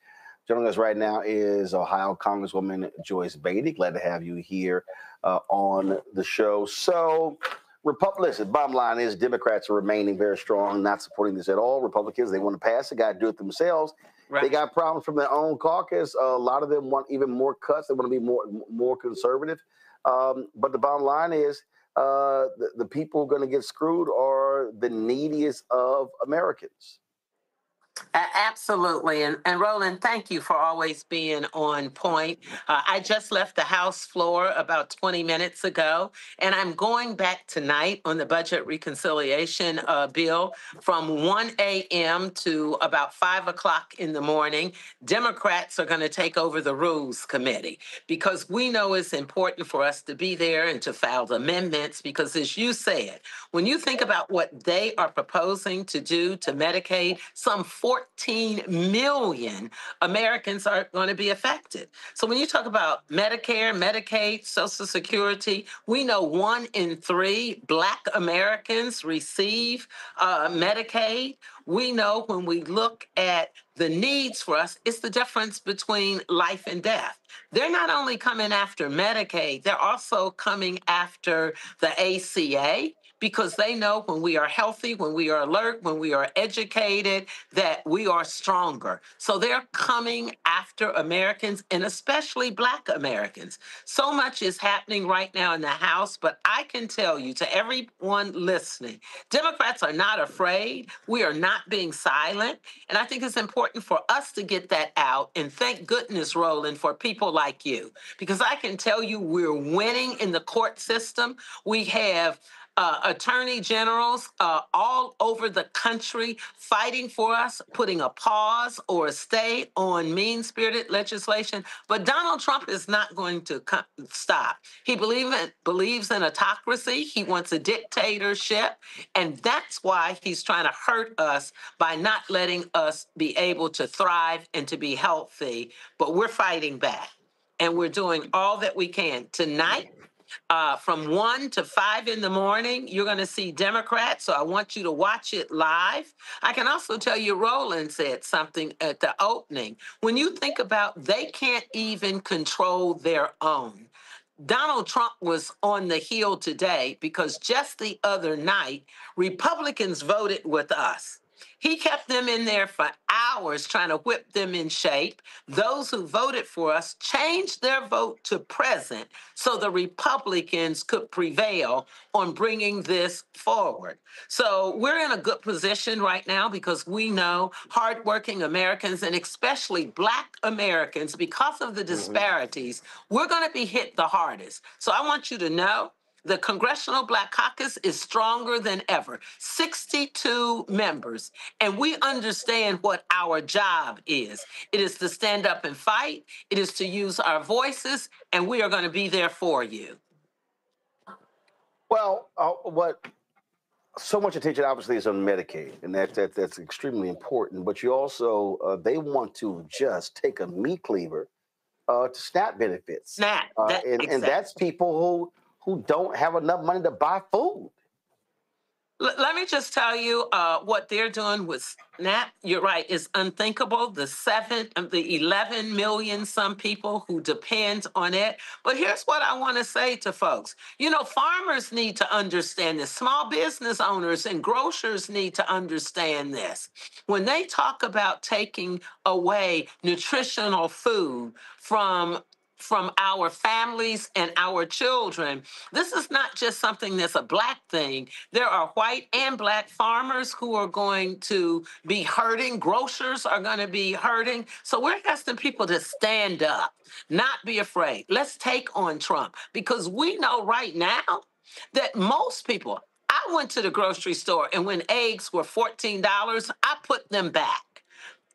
Joining us right now is Ohio Congresswoman Joyce Beatty. Glad to have you here on the show. So, listen, bottom line is Democrats are remaining very strong, not supporting this at all. Republicans, they want to pass it, got to do it themselves. Right. They got problems from their own caucus. A lot of them want even more cuts. They want to be more conservative. But the bottom line is the people going to get screwed are the neediest of Americans. Absolutely. And Roland, thank you for always being on point. I just left the House floor about 20 minutes ago, and I'm going back tonight on the budget reconciliation bill from 1 a.m. to about 5 o'clock in the morning. Democrats are going to take over the Rules Committee because we know it's important for us to be there and to file amendments because, as you said, when you think about what they are proposing to do to Medicaid, some 14 million Americans are going to be affected. So when you talk about Medicare, Medicaid, Social Security, we know 1 in 3 Black Americans receive Medicaid. We know when we look at the needs for us, it's the difference between life and death. They're not only coming after Medicaid, they're also coming after the ACA, because they know when we are healthy, when we are alert, when we are educated, that we are stronger. So they're coming after Americans, and especially Black Americans. So much is happening right now in the House, but I can tell you to everyone listening, Democrats are not afraid. We are not being silent. And I think it's important for us to get that out. And thank goodness, Roland, for people like you, because I can tell you we're winning in the court system. We have attorney generals all over the country fighting for us, putting a pause or a stay on mean-spirited legislation. But Donald Trump is not going to stop. He believes in autocracy. He wants a dictatorship. And that's why he's trying to hurt us by not letting us be able to thrive and to be healthy. But we're fighting back. And we're doing all that we can. Tonight, from 1 to 5 in the morning, you're going to see Democrats, so I want you to watch it live. I can also tell you Roland said something at the opening. When you think about they can't even control their own. Donald Trump was on the Hill today because just the other night, Republicans voted with us. He kept them in there for hours trying to whip them in shape. Those who voted for us changed their vote to present so the Republicans could prevail on bringing this forward. So we're in a good position right now because we know hardworking Americans and especially Black Americans, because of the disparities, we're going to be hit the hardest. So I want you to know the Congressional Black Caucus is stronger than ever, 62 members, and we understand what our job is. It is to stand up and fight. It is to use our voices, and we are going to be there for you. Well, what so much attention obviously is on Medicaid, and that's extremely important. But you also, they want to just take a meat cleaver to SNAP benefits. SNAP, and that's people who don't have enough money to buy food. Let me just tell you what they're doing with SNAP. You're right, it's unthinkable. The 11 million some people who depend on it. But here's what I want to say to folks. You know, farmers need to understand this. Small business owners and grocers need to understand this. When they talk about taking away nutritional food from our families and our children, this is not just something that's a Black thing. There are white and Black farmers who are going to be hurting. Grocers are going to be hurting. So we're asking people to stand up, not be afraid. Let's take on Trump, because we know right now that most people, I went to the grocery store, and when eggs were $14, I put them back.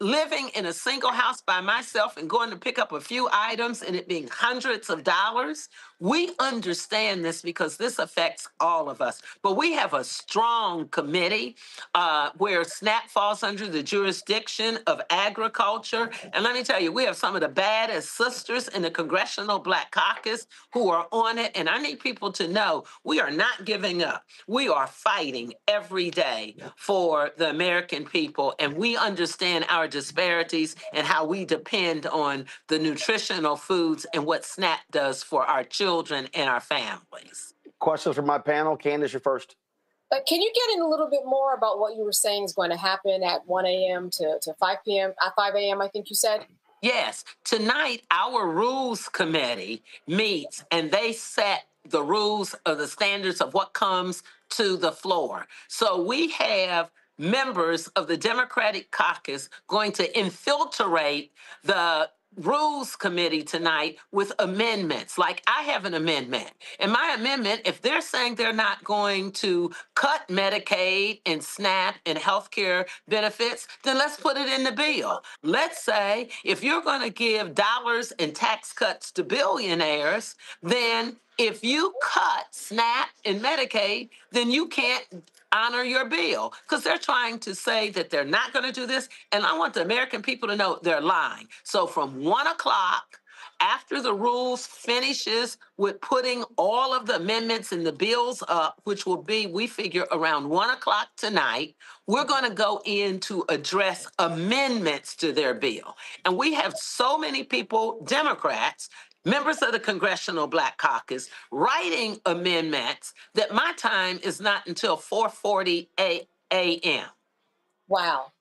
Living in a single house by myself and going to pick up a few items and it being hundreds of dollars, we understand this because this affects all of us. But we have a strong committee where SNAP falls under the jurisdiction of agriculture. And let me tell you, we have some of the baddest sisters in the Congressional Black Caucus who are on it. And I need people to know we are not giving up. We are fighting every day for the American people. And we understand our disparities and how we depend on the nutritional foods and what SNAP does for our children and our families. Questions from my panel. Candace, you're first. Can you get in a little bit more about what you were saying is going to happen at 1 a.m. to 5 p.m., 5 a.m., I think you said? Yes. Tonight, our Rules Committee meets and they set the rules of the standards of what comes to the floor. So we have members of the Democratic caucus going to infiltrate the Rules Committee tonight with amendments. Like I have an amendment. And my amendment, if they're saying they're not going to cut Medicaid and SNAP and healthcare benefits, then let's put it in the bill. Let's say if you're going to give dollars and tax cuts to billionaires, then if you cut SNAP and Medicaid, then you can't honor your bill because they're trying to say that they're not going to do this. And I want the American people to know they're lying. So from 1 o'clock, after the rules finishes with putting all of the amendments and the bills up, which will be, we figure, around 1 o'clock tonight, we're going to go in to address amendments to their bill. And we have so many people, Democrats, members of the Congressional Black Caucus, writing amendments that my time is not until 4:40 a.m. Wow.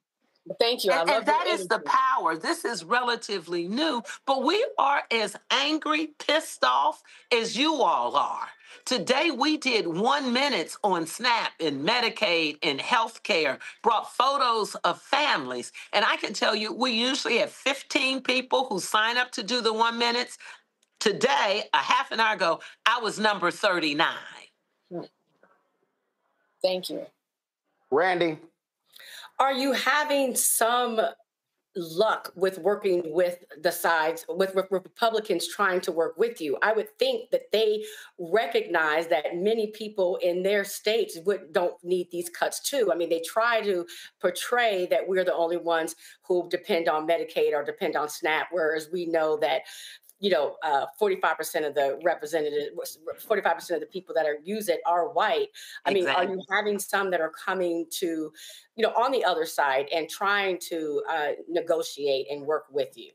Thank you. And that is the power. This is relatively new, but we are as angry, pissed off as you all are. Today, we did 1 minute on SNAP and Medicaid and healthcare, brought photos of families. And I can tell you, we usually have 15 people who sign up to do the 1 minute. Today, a half an hour ago, I was number 39. Thank you. Randy. Are you having some luck with working with the sides, with Republicans trying to work with you? I would think that they recognize that many people in their states don't need these cuts too. I mean, they try to portray that we're the only ones who depend on Medicaid or depend on SNAP, whereas we know that 45% of the representatives, 45% of the people that use it are white. I mean, are you having some that are coming to, on the other side and trying to negotiate and work with you?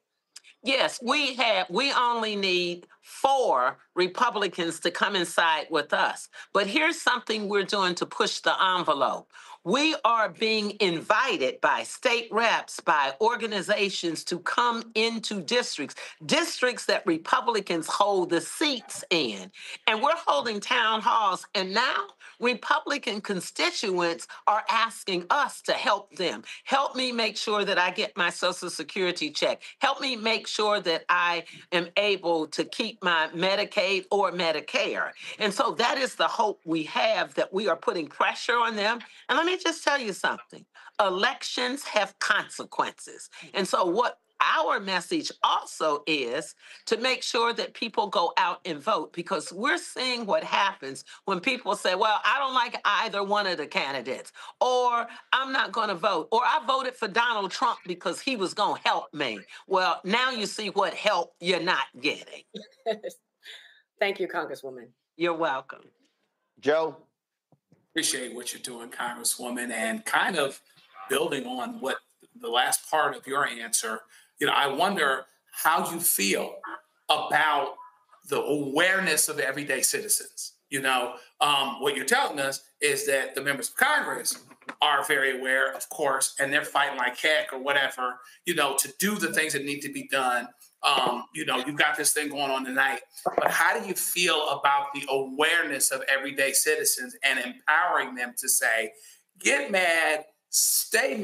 Yes, we only need 4 Republicans to come inside with us. But here's something we're doing to push the envelope. We are being invited by state reps, by organizations to come into districts that Republicans hold the seats in. And we're holding town halls. And now Republican constituents are asking us to help them. Help me make sure that I get my Social Security check. Help me make sure that I am able to keep my Medicaid or Medicare. And so that is the hope we have, that we are putting pressure on them. And let me just tell you something. Elections have consequences. And so what our message also is to make sure that people go out and vote, because we're seeing what happens when people say, well, I don't like either one of the candidates, or I'm not going to vote, or I voted for Donald Trump because he was going to help me. Well, now you see what help you're not getting. Thank you, Congresswoman. You're welcome. Joe? Appreciate what you're doing, Congresswoman, and kind of building on what the last part of your answer, I wonder how you feel about the awareness of everyday citizens. What you're telling us is that the members of Congress are very aware, of course, and they're fighting like heck or whatever, to do the things that need to be done. You've got this thing going on tonight, but how do you feel about the awareness of everyday citizens and empowering them to say, get mad, stay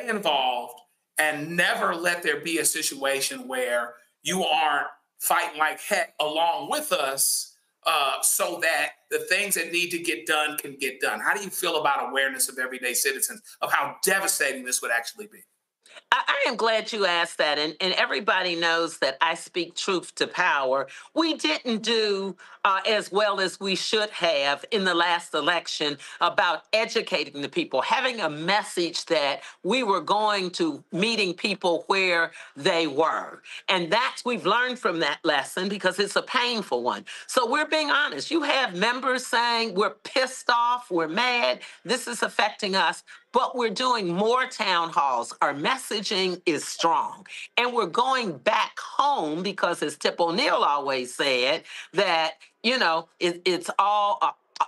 involved, and never let there be a situation where you aren't fighting like heck along with us so that the things that need to get done can get done? How do you feel about awareness of everyday citizens of how devastating this would actually be? I am glad you asked that, and everybody knows that I speak truth to power. We didn't do as well as we should have in the last election about educating the people, having a message that we were going to meeting people where they were. And we've learned from that lesson because it's a painful one. So we're being honest. You have members saying we're pissed off, we're mad, this is affecting us. But we're doing more town halls. Our messaging is strong. And we're going back home because, as Tip O'Neill always said, that,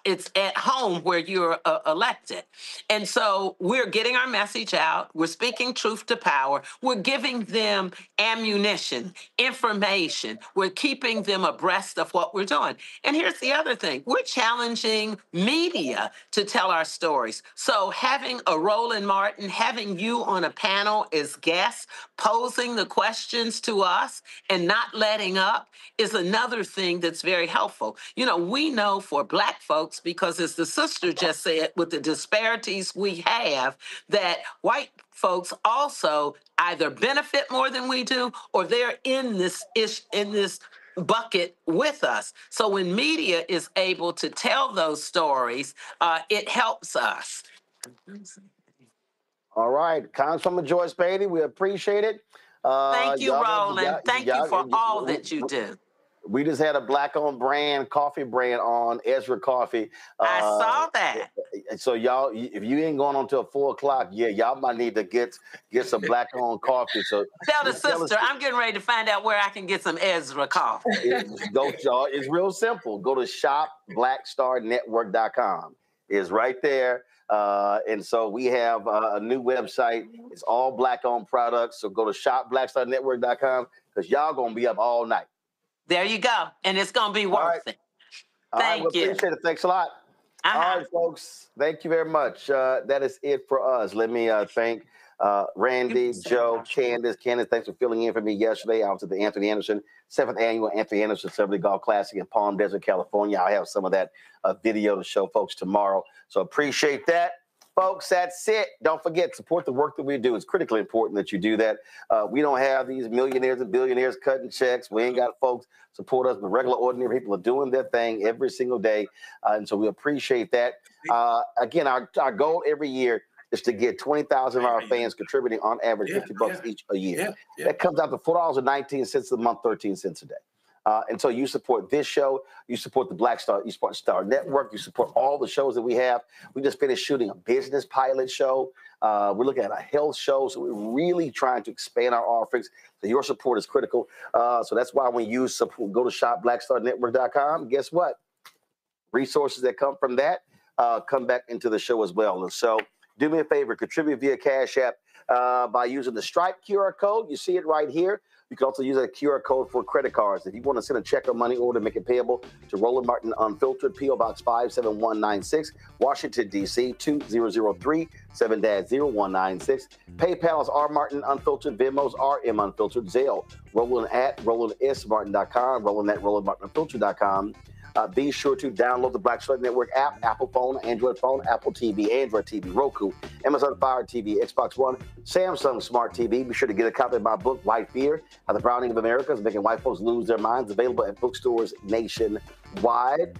it's at home where you're elected. And so we're getting our message out. We're speaking truth to power. We're giving them ammunition, information. We're keeping them abreast of what we're doing. And here's the other thing. We're challenging media to tell our stories. So having a Roland Martin, having you on a panel as guests, posing the questions to us and not letting up is another thing that's very helpful. We know for Black folks, because as the sister just said, with the disparities we have, that white folks also either benefit more than we do, or they're in this bucket with us. So when media is able to tell those stories, it helps us. All right, Congresswoman Joyce Beatty, we appreciate it. Thank you, Roland. Thank you for all that you do. We just had a Black-owned coffee brand on, Ezra Coffee. I saw that. So y'all, if you ain't going until 4 o'clock, y'all might need to get some Black-owned coffee. So tell the sister, I'm getting ready to find out where I can get some Ezra coffee. It's real simple. Go to shopblackstarnetwork.com. It's right there. And so we have a new website. It's all Black-owned products. So go to shopblackstarnetwork.com because y'all going to be up all night. There you go. And it's going to be worth it. Thank you. Appreciate it. Thanks a lot. All right, folks. Thank you very much. That is it for us. Let me thank Randy, Joe, Candace. Candace, thanks for filling in for me yesterday. I was at the Anthony Anderson, 7th Annual Anthony Anderson Celebrity Golf Classic in Palm Desert, California. I'll have some of that video to show folks tomorrow. So appreciate that. Folks, that's it. Don't forget, support the work that we do. It's critically important that you do that. We don't have these millionaires and billionaires cutting checks. We ain't got folks support us, but regular, ordinary people are doing their thing every single day. And so we appreciate that. Again, our goal every year is to get 20,000 of our fans contributing on average $50 each a year. That comes out to $4.19 a month, 13 cents a day. And so you support this show, you support the Black Star, you support Star Network, you support all the shows that we have. We just finished shooting a business pilot show. We're looking at a health show. So we're really trying to expand our offerings. So your support is critical. So that's why when you support, go to shopblackstarnetwork.com, guess what? Resources that come from that come back into the show as well. And so do me a favor, contribute via Cash App by using the Stripe QR code. You see it right here. You can also use a QR code for credit cards. If you want to send a check or money order, make it payable to Roland Martin Unfiltered, P.O. Box 57196, Washington, D.C. 2003 7-0196. PayPal is R Martin Unfiltered, Venmo's RM Unfiltered, Zelle, Roland at RolandSMartin.com, Roland at RolandMartinUnfiltered.com. Be sure to download the Black Star Network app, Apple phone, Android phone, Apple TV, Android TV, Roku, Amazon Fire TV, Xbox One, Samsung Smart TV. Be sure to get a copy of my book, White Fear, How the Browning of America is Making White Folks Lose Their Minds, available at bookstores nationwide.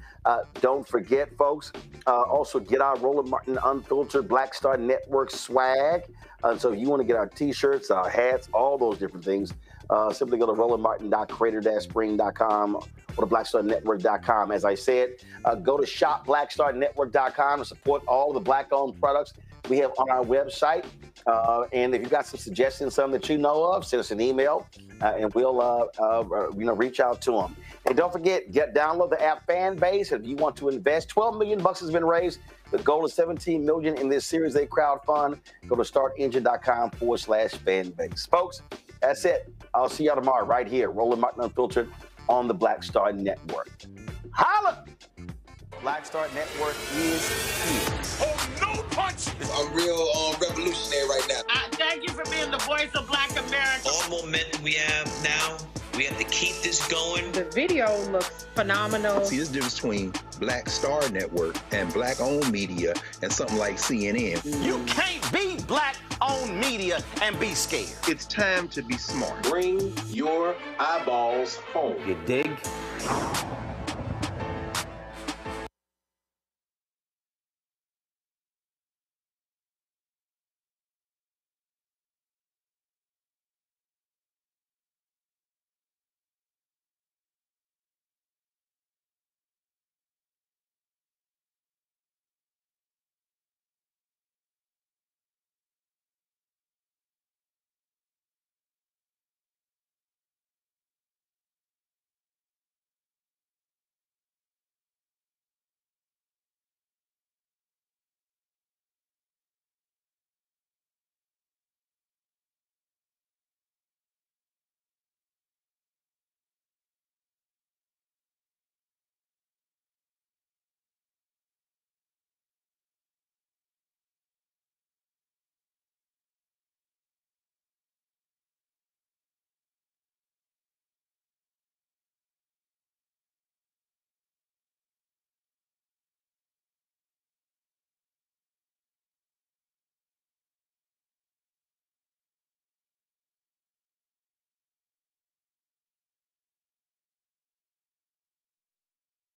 Don't forget, folks, also get our Roland Martin Unfiltered Black Star Network swag. So if you want to get our T-shirts, our hats, all those different things, simply go to rolandmartin.creator-spring.com or to blackstarnetwork.com. As I said, go to shopblackstarnetwork.com and support all the Black-owned products we have on our website. And if you've got some suggestions, something that you know of, send us an email, and we'll reach out to them. And don't forget, download the app Fanbase. If you want to invest, $12 million has been raised. The goal is $17 million in this Series A crowdfund. Go to startengine.com/fanbase. Folks, that's it. I'll see y'all tomorrow right here, Roland Martin Unfiltered on the Black Star Network. Holla! Black Star Network is here. Oh, no punch! I'm real revolutionary right now. Thank you for being the voice of Black America. All momentum we have now We have to keep this going. The video looks phenomenal. See, this difference between Black Star Network and Black-owned media and something like CNN. You can't be Black-owned media and be scared. It's time to be smart. Bring your eyeballs home. You dig?